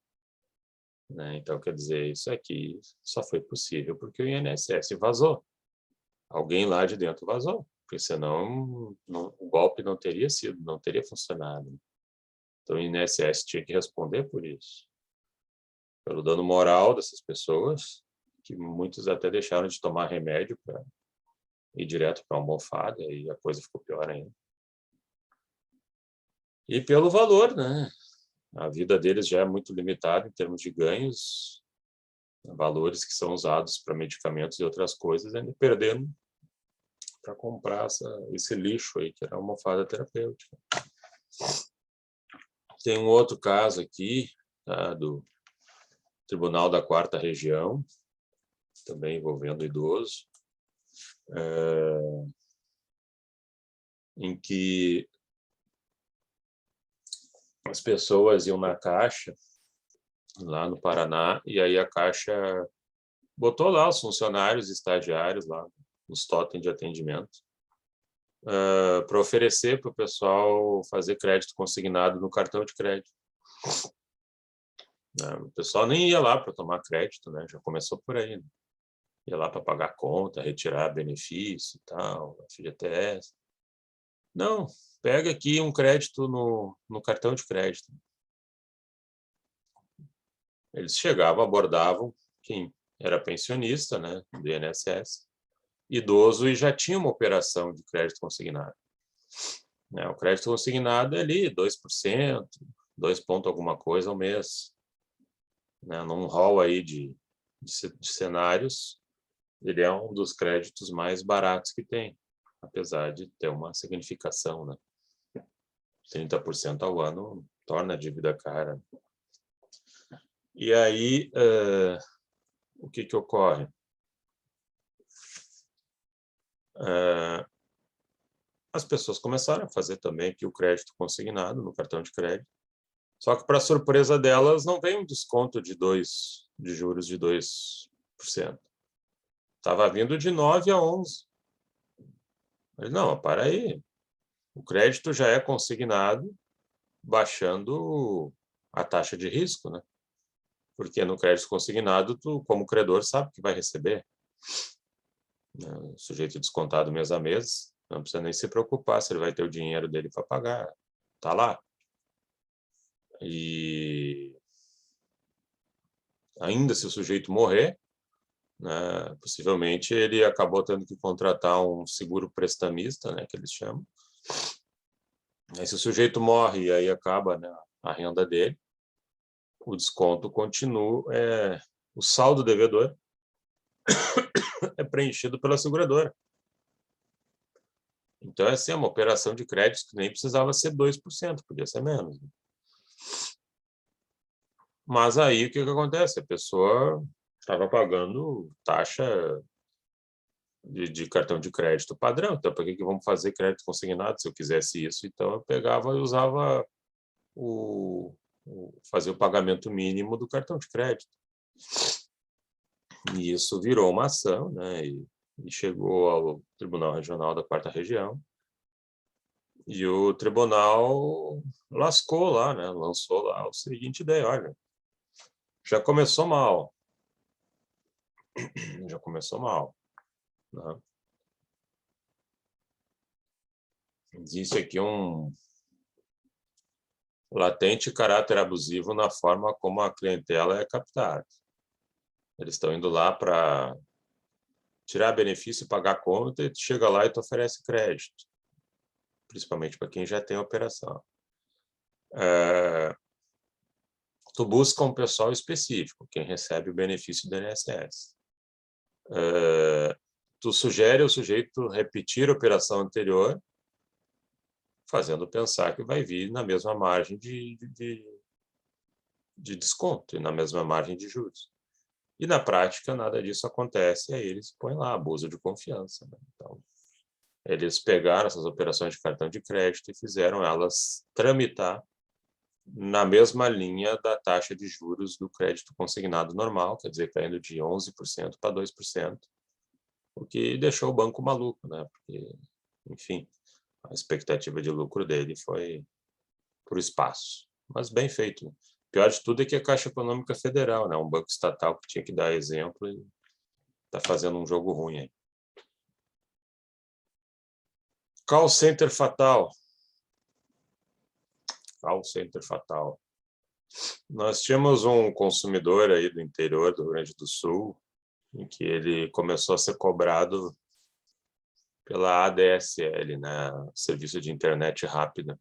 Né? Então, quer dizer, isso aqui só foi possível porque o INSS vazou. Alguém lá de dentro vazou, porque senão o golpe não teria funcionado. Então, o INSS tinha que responder por isso. Pelo dano moral dessas pessoas, que muitos até deixaram de tomar remédio para ir direto para a almofada, e a coisa ficou pior ainda. E pelo valor, né? A vida deles já é muito limitada em termos de ganhos, valores que são usados para medicamentos e outras coisas, ainda perdendo para comprar esse lixo aí, que era a almofada terapêutica. Tem um outro caso aqui, tá, do Tribunal da 4ª Região, também envolvendo idoso, em que as pessoas iam na Caixa, lá no Paraná, e aí a Caixa botou lá os funcionários estagiários lá nos totens de atendimento para oferecer para o pessoal fazer crédito consignado no cartão de crédito. O pessoal nem ia lá para tomar crédito, né? Já começou por aí, né? Ia lá para pagar conta, retirar benefício e tal, FGTS. Não, pega aqui um crédito no cartão de crédito. Eles chegavam, abordavam quem era pensionista, né, do INSS, idoso e já tinha uma operação de crédito consignado. O crédito consignado é ali 2%, 2 ponto alguma coisa ao mês. Num rol aí de cenários, ele é um dos créditos mais baratos que tem, apesar de ter uma significação, né? 30% ao ano torna a dívida cara. E aí, o que ocorre? As pessoas começaram a fazer também aqui o crédito consignado no cartão de crédito, só que, para surpresa delas, não vem um desconto de juros de 2%. Estava vindo de 9 a 11. Mas não, para aí. O crédito já é consignado baixando a taxa de risco, né? Porque no crédito consignado, tu, como credor, sabe que vai receber. O sujeito descontado mês a mês, não precisa nem se preocupar se ele vai ter o dinheiro dele para pagar. Está lá. E ainda se o sujeito morrer, né, possivelmente ele acabou tendo que contratar um seguro prestamista, né, que eles chamam. Aí, se o sujeito morre e aí acaba, né, a renda dele, o desconto continua, o saldo devedor é preenchido pela seguradora. Então, é uma operação de crédito que nem precisava ser 2%, podia ser menos. Mas aí, o que acontece? A pessoa estava pagando taxa de cartão de crédito padrão. Então, para que vamos fazer crédito consignado? Se eu quisesse isso, então eu pegava e usava fazer o pagamento mínimo do cartão de crédito. E isso virou uma ação, né? E chegou ao Tribunal Regional da 4ª Região. E o tribunal lascou lá, né? Lançou lá a seguinte ideia: olha, já começou mal. começou mal, né? Existe aqui um latente caráter abusivo na forma como a clientela é captada. Eles estão indo lá para tirar benefício, pagar conta, e tu chega lá e tu oferece crédito, principalmente para quem já tem operação. Tu busca um pessoal específico, quem recebe o benefício do INSS. Tu sugere ao sujeito repetir a operação anterior, fazendo pensar que vai vir na mesma margem de desconto e na mesma margem de juros. E, na prática, nada disso acontece, aí eles põem lá abuso de confiança, né? Então, eles pegaram essas operações de cartão de crédito e fizeram elas tramitar na mesma linha da taxa de juros do crédito consignado normal, quer dizer, caindo de 11% para 2%, o que deixou o banco maluco, né? Porque, enfim, a expectativa de lucro dele foi por espaço. Mas bem feito. O pior de tudo é que a Caixa Econômica Federal, né? Um banco estatal que tinha que dar exemplo e está fazendo um jogo ruim aí. Call center fatal. Call center fatal. Nós tínhamos um consumidor aí do interior do Rio Grande do Sul, em que ele começou a ser cobrado pela ADSL, né? Serviço de internet rápida.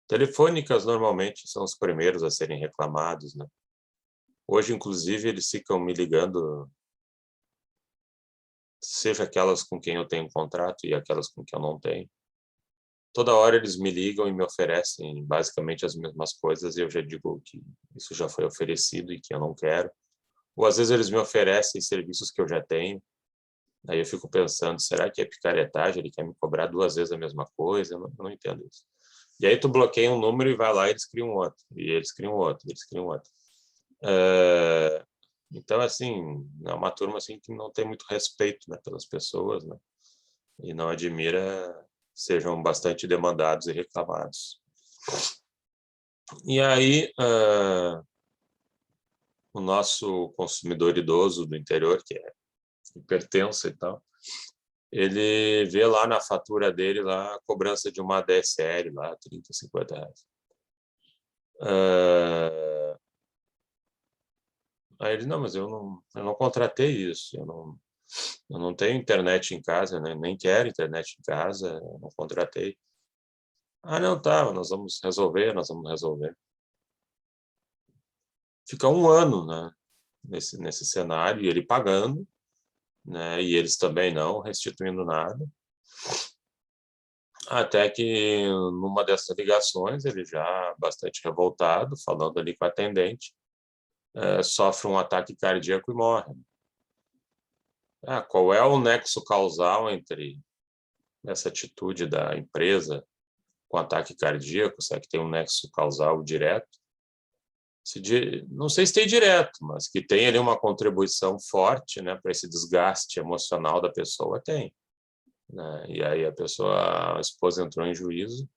Telefônicas normalmente são os primeiros a serem reclamados, né? Hoje, inclusive, eles ficam me ligando, seja aquelas com quem eu tenho um contrato e aquelas com quem eu não tenho. Toda hora eles me ligam e me oferecem basicamente as mesmas coisas e eu já digo que isso já foi oferecido e que eu não quero. Ou às vezes eles me oferecem serviços que eu já tenho. Aí eu fico pensando, será que é picaretagem? Ele quer me cobrar 2 vezes a mesma coisa? Eu não entendo isso. E aí tu bloqueia um número e vai lá e eles criam outro. E eles criam outro, eles criam outro. Então, assim, é uma turma assim, que não tem muito respeito, né, pelas pessoas, né? E não admira sejam bastante demandados e reclamados. E aí, o nosso consumidor idoso do interior, que é hipertenso e tal, ele vê lá na fatura dele lá a cobrança de uma ADSL, lá, 30, 50 reais. Aí ele, não, mas eu não contratei isso, eu não tenho internet em casa, né? Nem quero internet em casa, eu não contratei. Ah, não, tá, nós vamos resolver. Fica um ano, né, nesse cenário, e ele pagando, né, e eles também não restituindo nada. Até que, numa dessas ligações, ele já bastante revoltado, falando ali com a atendente, sofre um ataque cardíaco e morre. Qual é o nexo causal entre essa atitude da empresa com ataque cardíaco? Será que tem um nexo causal direto? Não sei se tem direto, mas que tem ali uma contribuição forte, né, para esse desgaste emocional da pessoa, tem. Né? E aí a esposa entrou em juízo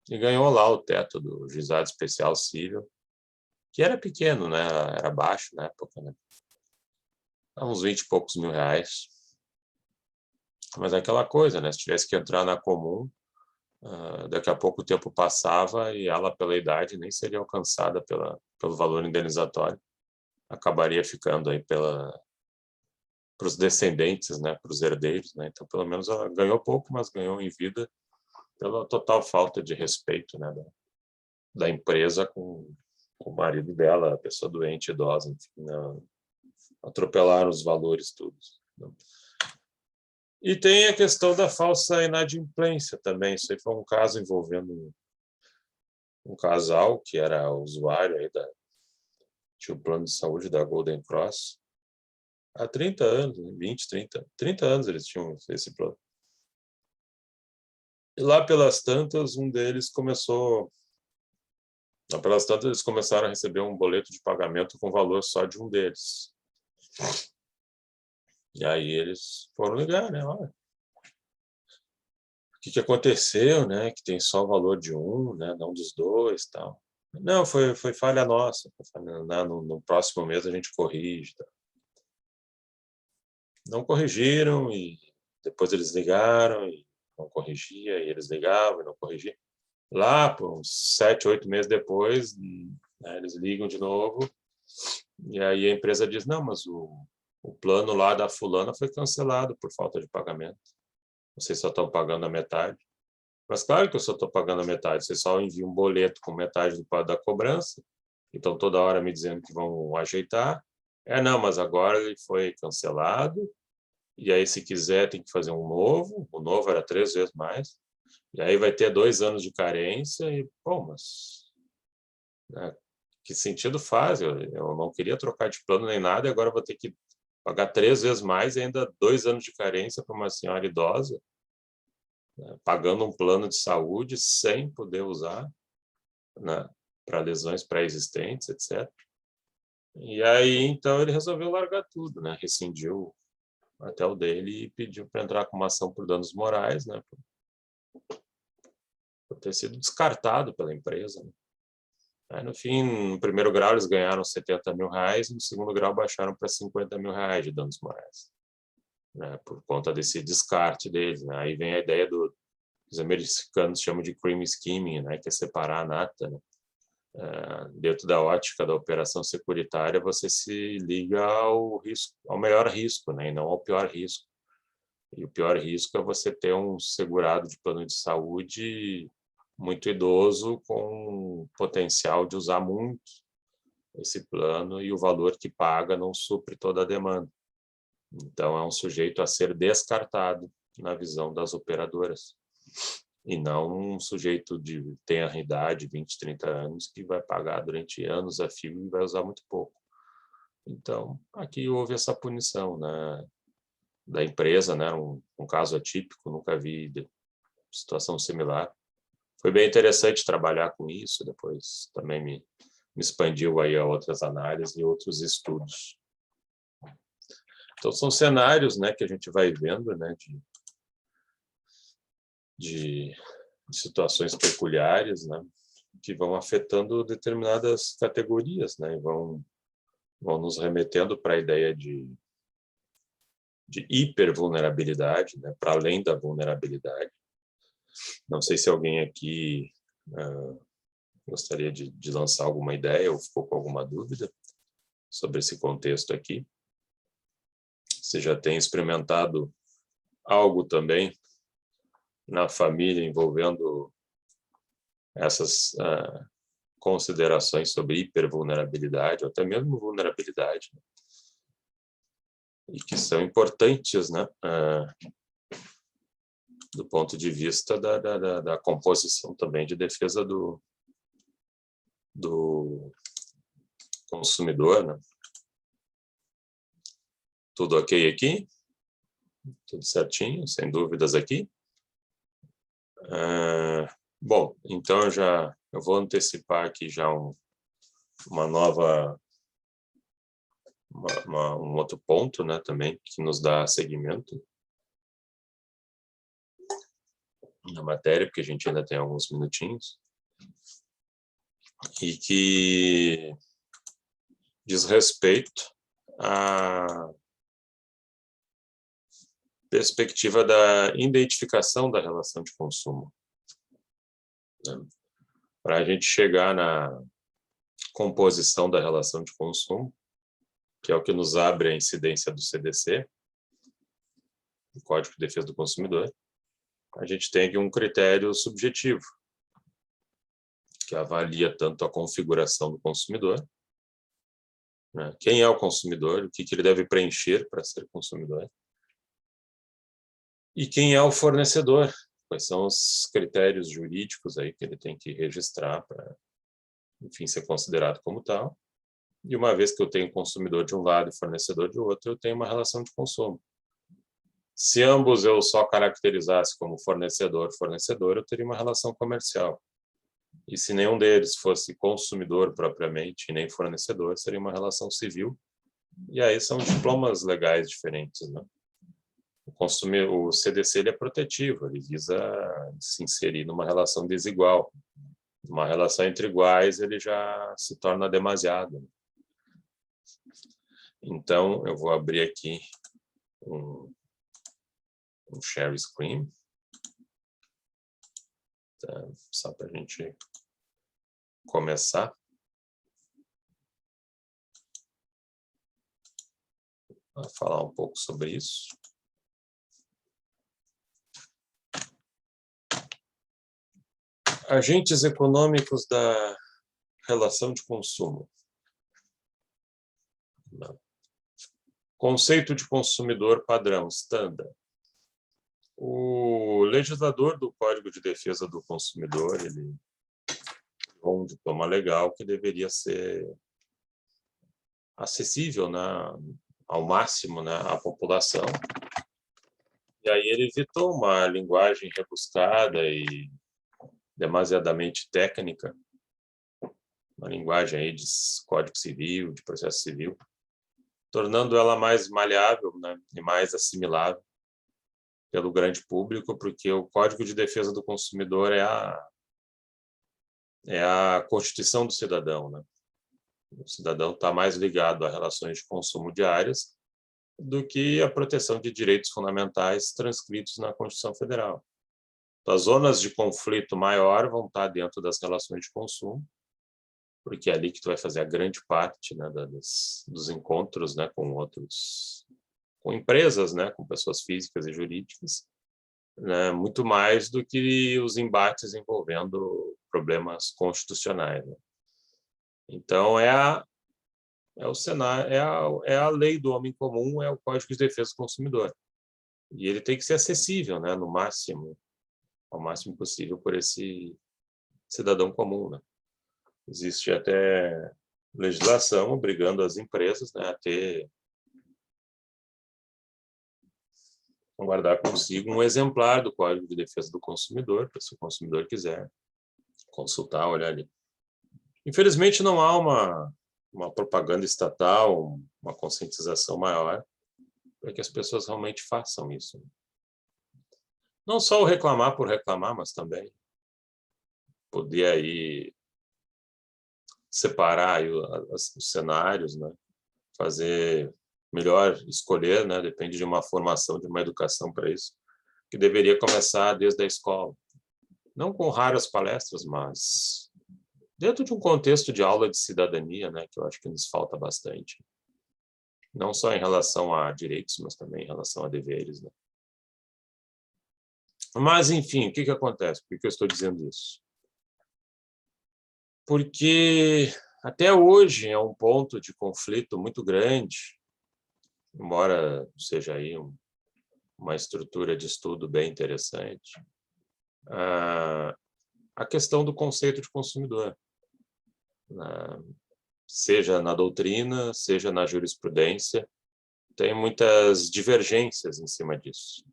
e ganhou lá o teto do juizado especial civil, que era pequeno, né, era baixo na época, né? Uns 20 e poucos mil reais. Mas é aquela coisa, né? Se tivesse que entrar na comum, daqui a pouco o tempo passava e ela, pela idade, nem seria alcançada pelo valor indenizatório. Acabaria ficando aí para os descendentes, né? Para os herdeiros, né? Então, pelo menos ela ganhou pouco, mas ganhou em vida pela total falta de respeito, né? Da empresa com o marido dela, a pessoa doente, idosa, enfim, né? Atropelaram os valores todos. Né? E tem a questão da falsa inadimplência também. Isso aí foi um caso envolvendo um casal que era usuário aí tinha o plano de saúde da Golden Cross. Há 30 anos, 20, 30 anos eles tinham esse plano. E lá pelas tantas, eles começaram a receber um boleto de pagamento com valor só de um deles. E aí eles foram ligar, né? Olha, o que aconteceu, né? Que tem só o valor de um, né? Não dos dois, tal. Não, foi falha nossa. No próximo mês a gente corrige. Tá? Não corrigiram e depois eles ligaram e não corrigia, e eles ligavam e não corrigiam. Lá, por uns 7, 8 meses depois, né, eles ligam de novo e aí a empresa diz, não, mas o plano lá da fulana foi cancelado por falta de pagamento. Vocês só estão pagando a metade. Mas claro que eu só estou pagando a metade. Vocês só enviam um boleto com metade da cobrança. Então, toda hora me dizendo que vão ajeitar. Não, mas agora ele foi cancelado. E aí, se quiser, tem que fazer um novo. O novo era 3 vezes mais. E aí vai ter 2 anos de carência. E, bom, mas né, que sentido faz? Eu não queria trocar de plano nem nada. E agora vou ter que pagar 3 vezes mais e ainda 2 anos de carência para uma senhora idosa, né, pagando um plano de saúde sem poder usar, né, para lesões pré-existentes, etc. E aí, então, ele resolveu largar tudo, né? Rescindiu até o dele e pediu para entrar com uma ação por danos morais, né? Por ter sido descartado pela empresa. Né? Aí, no fim, no primeiro grau, eles ganharam R$70 mil, no segundo grau, baixaram para R$50 mil de danos morais, né? Por conta desse descarte deles. Né? Aí vem a ideia os americanos chamam de cream skimming, né? Que é separar a nata, né? Dentro da ótica da operação securitária, você se liga ao risco, ao melhor risco, né, e não ao pior risco. E o pior risco é você ter um segurado de plano de saúde muito idoso com potencial de usar muito esse plano e o valor que paga não supre toda a demanda. Então, é um sujeito a ser descartado na visão das operadoras. E não um sujeito de tenra idade, 20, 30 anos, que vai pagar durante anos a fio e vai usar muito pouco. Então, aqui houve essa punição, né, da empresa, né, um caso atípico, nunca vi situação similar. Foi bem interessante trabalhar com isso, depois também me expandiu aí a outras análises e outros estudos. Então, são cenários, né, que a gente vai vendo, né, de situações peculiares, né, que vão afetando determinadas categorias, né, e vão nos remetendo para a ideia de hipervulnerabilidade, né, para além da vulnerabilidade. Não sei se alguém aqui gostaria de lançar alguma ideia ou ficou com alguma dúvida sobre esse contexto aqui. Você já tem experimentado algo também na família envolvendo essas considerações sobre hipervulnerabilidade, ou até mesmo vulnerabilidade, né? E que são importantes, né? Do ponto de vista da composição também de defesa do consumidor, né? Tudo ok aqui? Tudo certinho, sem dúvidas aqui? Bom, então eu vou antecipar aqui já uma nova, um outro ponto, né, também, que nos dá seguimento na matéria, porque a gente ainda tem alguns minutinhos, e que diz respeito à perspectiva da identificação da relação de consumo, né? Para a gente chegar na composição da relação de consumo, que é o que nos abre a incidência do CDC, o Código de Defesa do Consumidor, a gente tem aqui um critério subjetivo, que avalia tanto a configuração do consumidor, né? Quem é o consumidor, o que ele deve preencher para ser consumidor, e quem é o fornecedor, quais são os critérios jurídicos aí que ele tem que registrar para, enfim, ser considerado como tal. E uma vez que eu tenho consumidor de um lado e fornecedor de outro, eu tenho uma relação de consumo. Se ambos eu só caracterizasse como fornecedor, eu teria uma relação comercial. E se nenhum deles fosse consumidor propriamente e nem fornecedor, seria uma relação civil. E aí são diplomas legais diferentes, né? O CDC ele é protetivo, ele visa se inserir numa relação desigual, Uma relação entre iguais, ele já se torna demasiado. Então, eu vou abrir aqui um share screen, tá? Só para a gente começar. Vou falar um pouco sobre isso. Agentes econômicos da relação de consumo. Conceito de consumidor padrão, standard. O legislador do Código de Defesa do Consumidor, ele um diploma legal que deveria ser acessível, né, ao máximo, né, à população. E aí ele evitou uma linguagem rebuscada e demasiadamente técnica, uma linguagem aí de Código Civil, de processo civil, tornando ela mais maleável, né, e mais assimilável pelo grande público, porque o Código de Defesa do Consumidor é a Constituição do cidadão, né? O cidadão está mais ligado a relações de consumo diárias do que a proteção de direitos fundamentais transcritos na Constituição Federal. Então, as zonas de conflito maior vão estar dentro das relações de consumo, porque é ali que tu vai fazer a grande parte, né, dos encontros, né, com empresas, né, com pessoas físicas e jurídicas, né, muito mais do que os embates envolvendo problemas constitucionais, né? Então, o cenário, é a lei do homem comum, é o Código de Defesa do Consumidor. E ele tem que ser acessível, né, no máximo, ao máximo possível por esse cidadão comum, né? Existe até legislação obrigando as empresas, né, a guardar consigo um exemplar do Código de Defesa do Consumidor, para se o consumidor quiser consultar, olhar ali. Infelizmente, não há uma propaganda estatal, uma conscientização maior para que as pessoas realmente façam isso. Não só o reclamar por reclamar, mas também poder aí separar aí os cenários, né? Fazer melhor, escolher, né? Depende de uma formação, de uma educação para isso, que deveria começar desde a escola. Não com raras palestras, mas dentro de um contexto de aula de cidadania, né? Que eu acho que nos falta bastante. Não só em relação a direitos, mas também em relação a deveres, né? Mas, enfim, o que acontece? Por que eu estou dizendo isso? Porque até hoje é um ponto de conflito muito grande, embora seja aí uma estrutura de estudo bem interessante, a questão do conceito de consumidor, seja na doutrina, seja na jurisprudência, tem muitas divergências em cima disso,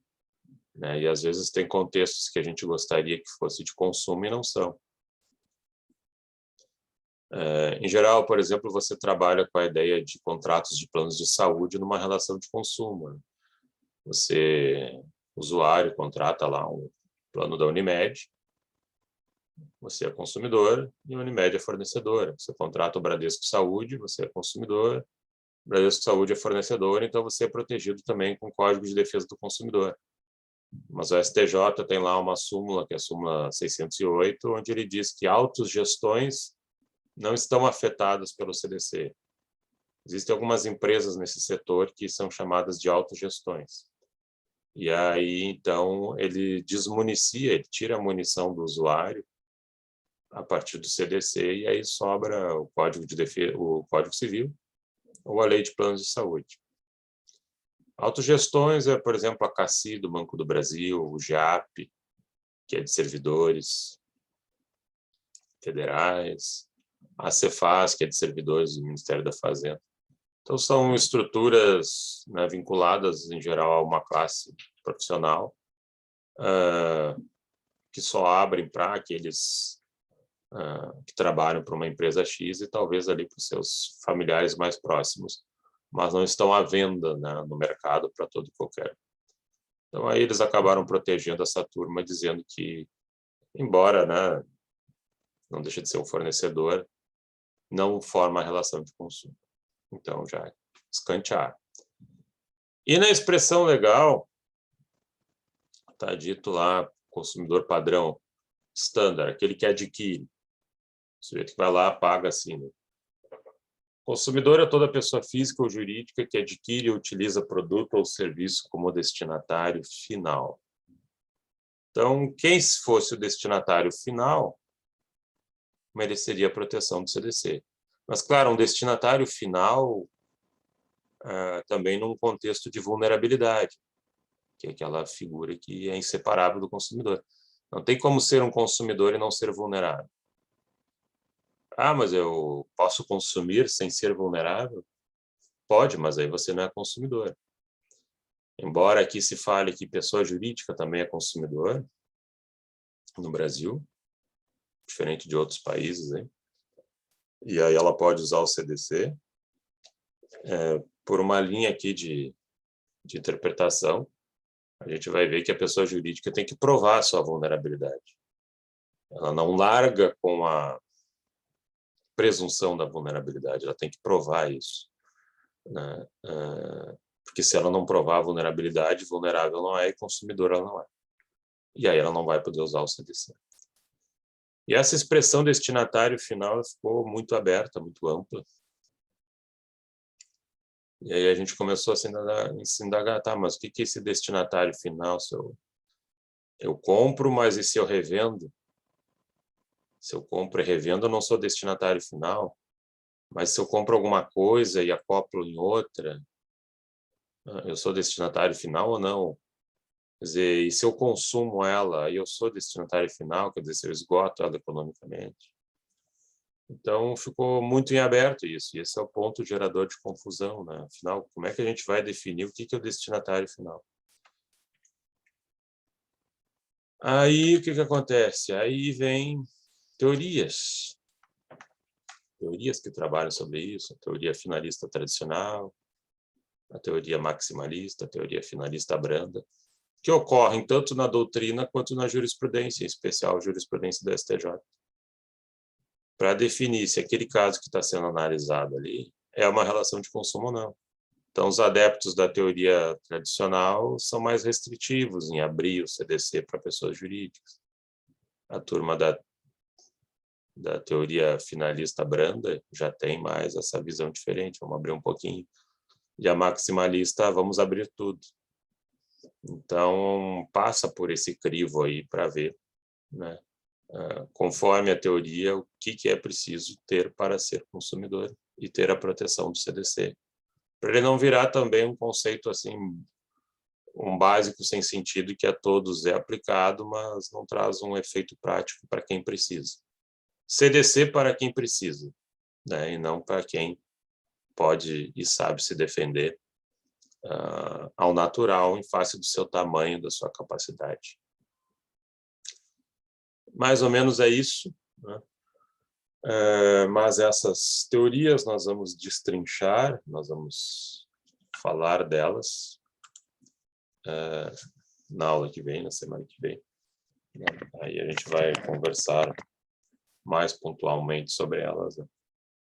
né? E às vezes tem contextos que a gente gostaria que fosse de consumo e não são. Em geral, por exemplo, você trabalha com a ideia de contratos de planos de saúde numa relação de consumo, né? Você, usuário, contrata lá um plano da Unimed, você é consumidor e a Unimed é fornecedora. Você contrata o Bradesco Saúde, você é consumidor, o Bradesco Saúde é fornecedor, então você é protegido também com o Código de Defesa do Consumidor. Mas o STJ tem lá uma súmula, que é a súmula 608, onde ele diz que autogestões não estão afetadas pelo CDC. Existem algumas empresas nesse setor que são chamadas de autogestões. E aí, então, ele desmunicia, ele tira a munição do usuário a partir do CDC e aí sobra o Código de Defesa, o Código Civil ou a Lei de Planos de Saúde. Autogestões é, por exemplo, a CACI do Banco do Brasil, o GEAP, que é de servidores federais, a Cefaz, que é de servidores do Ministério da Fazenda. Então, são estruturas, né, vinculadas, em geral, a uma classe profissional, que só abrem para aqueles que trabalham para uma empresa X e talvez ali para os seus familiares mais próximos, mas não estão à venda, né, no mercado para todo e qualquer. Então, aí eles acabaram protegendo essa turma, dizendo que, embora, né, não deixa de ser um fornecedor, não forma a relação de consumo. Então, já escantear. E na expressão legal, está dito lá, consumidor padrão, standard, aquele que adquire. O sujeito que vai lá, paga assim, né? Consumidor é toda pessoa física ou jurídica que adquire ou utiliza produto ou serviço como destinatário final. Então, quem fosse o destinatário final mereceria a proteção do CDC. Mas, claro, um destinatário final também num contexto de vulnerabilidade, que é aquela figura que é inseparável do consumidor. Não tem como ser um consumidor e não ser vulnerável. Ah, mas eu posso consumir sem ser vulnerável? Pode, mas aí você não é consumidor. Embora aqui se fale que pessoa jurídica também é consumidor, no Brasil, diferente de outros países, hein? E aí ela pode usar o CDC, por uma linha aqui de interpretação, a gente vai ver que a pessoa jurídica tem que provar a sua vulnerabilidade. Ela não larga com a presunção da vulnerabilidade, ela tem que provar isso, né? Porque se ela não provar a vulnerabilidade, vulnerável não é e consumidor ela não é. E aí ela não vai poder usar o CDC. E essa expressão destinatário final ficou muito aberta, muito ampla. E aí a gente começou a se indagar, tá, mas o que é esse destinatário final? Se eu compro, mas e se eu revendo? Se eu compro e revendo, eu não sou destinatário final. Mas se eu compro alguma coisa e acoplo em outra, eu sou destinatário final ou não? Quer dizer, e se eu consumo ela, aí eu sou destinatário final, quer dizer, se eu esgoto ela economicamente. Então, ficou muito em aberto isso, e esse é o ponto gerador de confusão, né? Afinal, como é que a gente vai definir o que é o destinatário final? Aí, o que acontece? Aí vem teorias que trabalham sobre isso, a teoria finalista tradicional, a teoria maximalista, a teoria finalista branda, que ocorrem tanto na doutrina quanto na jurisprudência, em especial a jurisprudência do STJ, para definir se aquele caso que está sendo analisado ali é uma relação de consumo ou não. Então, os adeptos da teoria tradicional são mais restritivos em abrir o CDC para pessoas jurídicas. A turma da teoria finalista branda já tem mais essa visão diferente, vamos abrir um pouquinho. E a maximalista, vamos abrir tudo. Então, passa por esse crivo aí para ver, né, conforme a teoria, o que é preciso ter para ser consumidor e ter a proteção do CDC. Para ele não virar também um conceito assim, um básico sem sentido que a todos é aplicado, mas não traz um efeito prático para quem precisa. CDC para quem precisa, né, e não para quem pode e sabe se defender ao natural em face do seu tamanho, da sua capacidade. Mais ou menos é isso, né? Mas essas teorias nós vamos destrinchar, nós vamos falar delas na aula que vem, na semana que vem. Aí a gente vai conversar mais pontualmente sobre elas, né?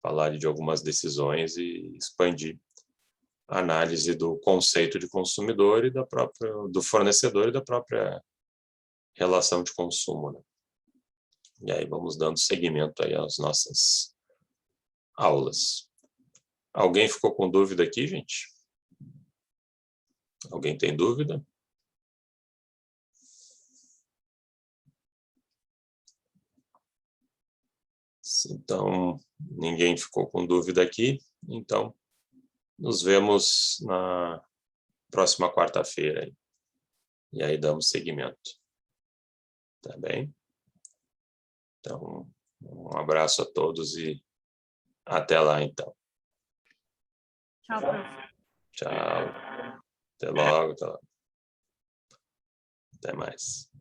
Falar de algumas decisões e expandir a análise do conceito de consumidor e do fornecedor e da própria relação de consumo, né? E aí vamos dando seguimento aí às nossas aulas. Alguém ficou com dúvida aqui, gente? Alguém tem dúvida? Então, ninguém ficou com dúvida aqui, então nos vemos na próxima quarta-feira. E aí damos seguimento. Tá bem? Então, um abraço a todos e até lá, então.
Tchau, prof.
Tchau. Até logo. Até mais.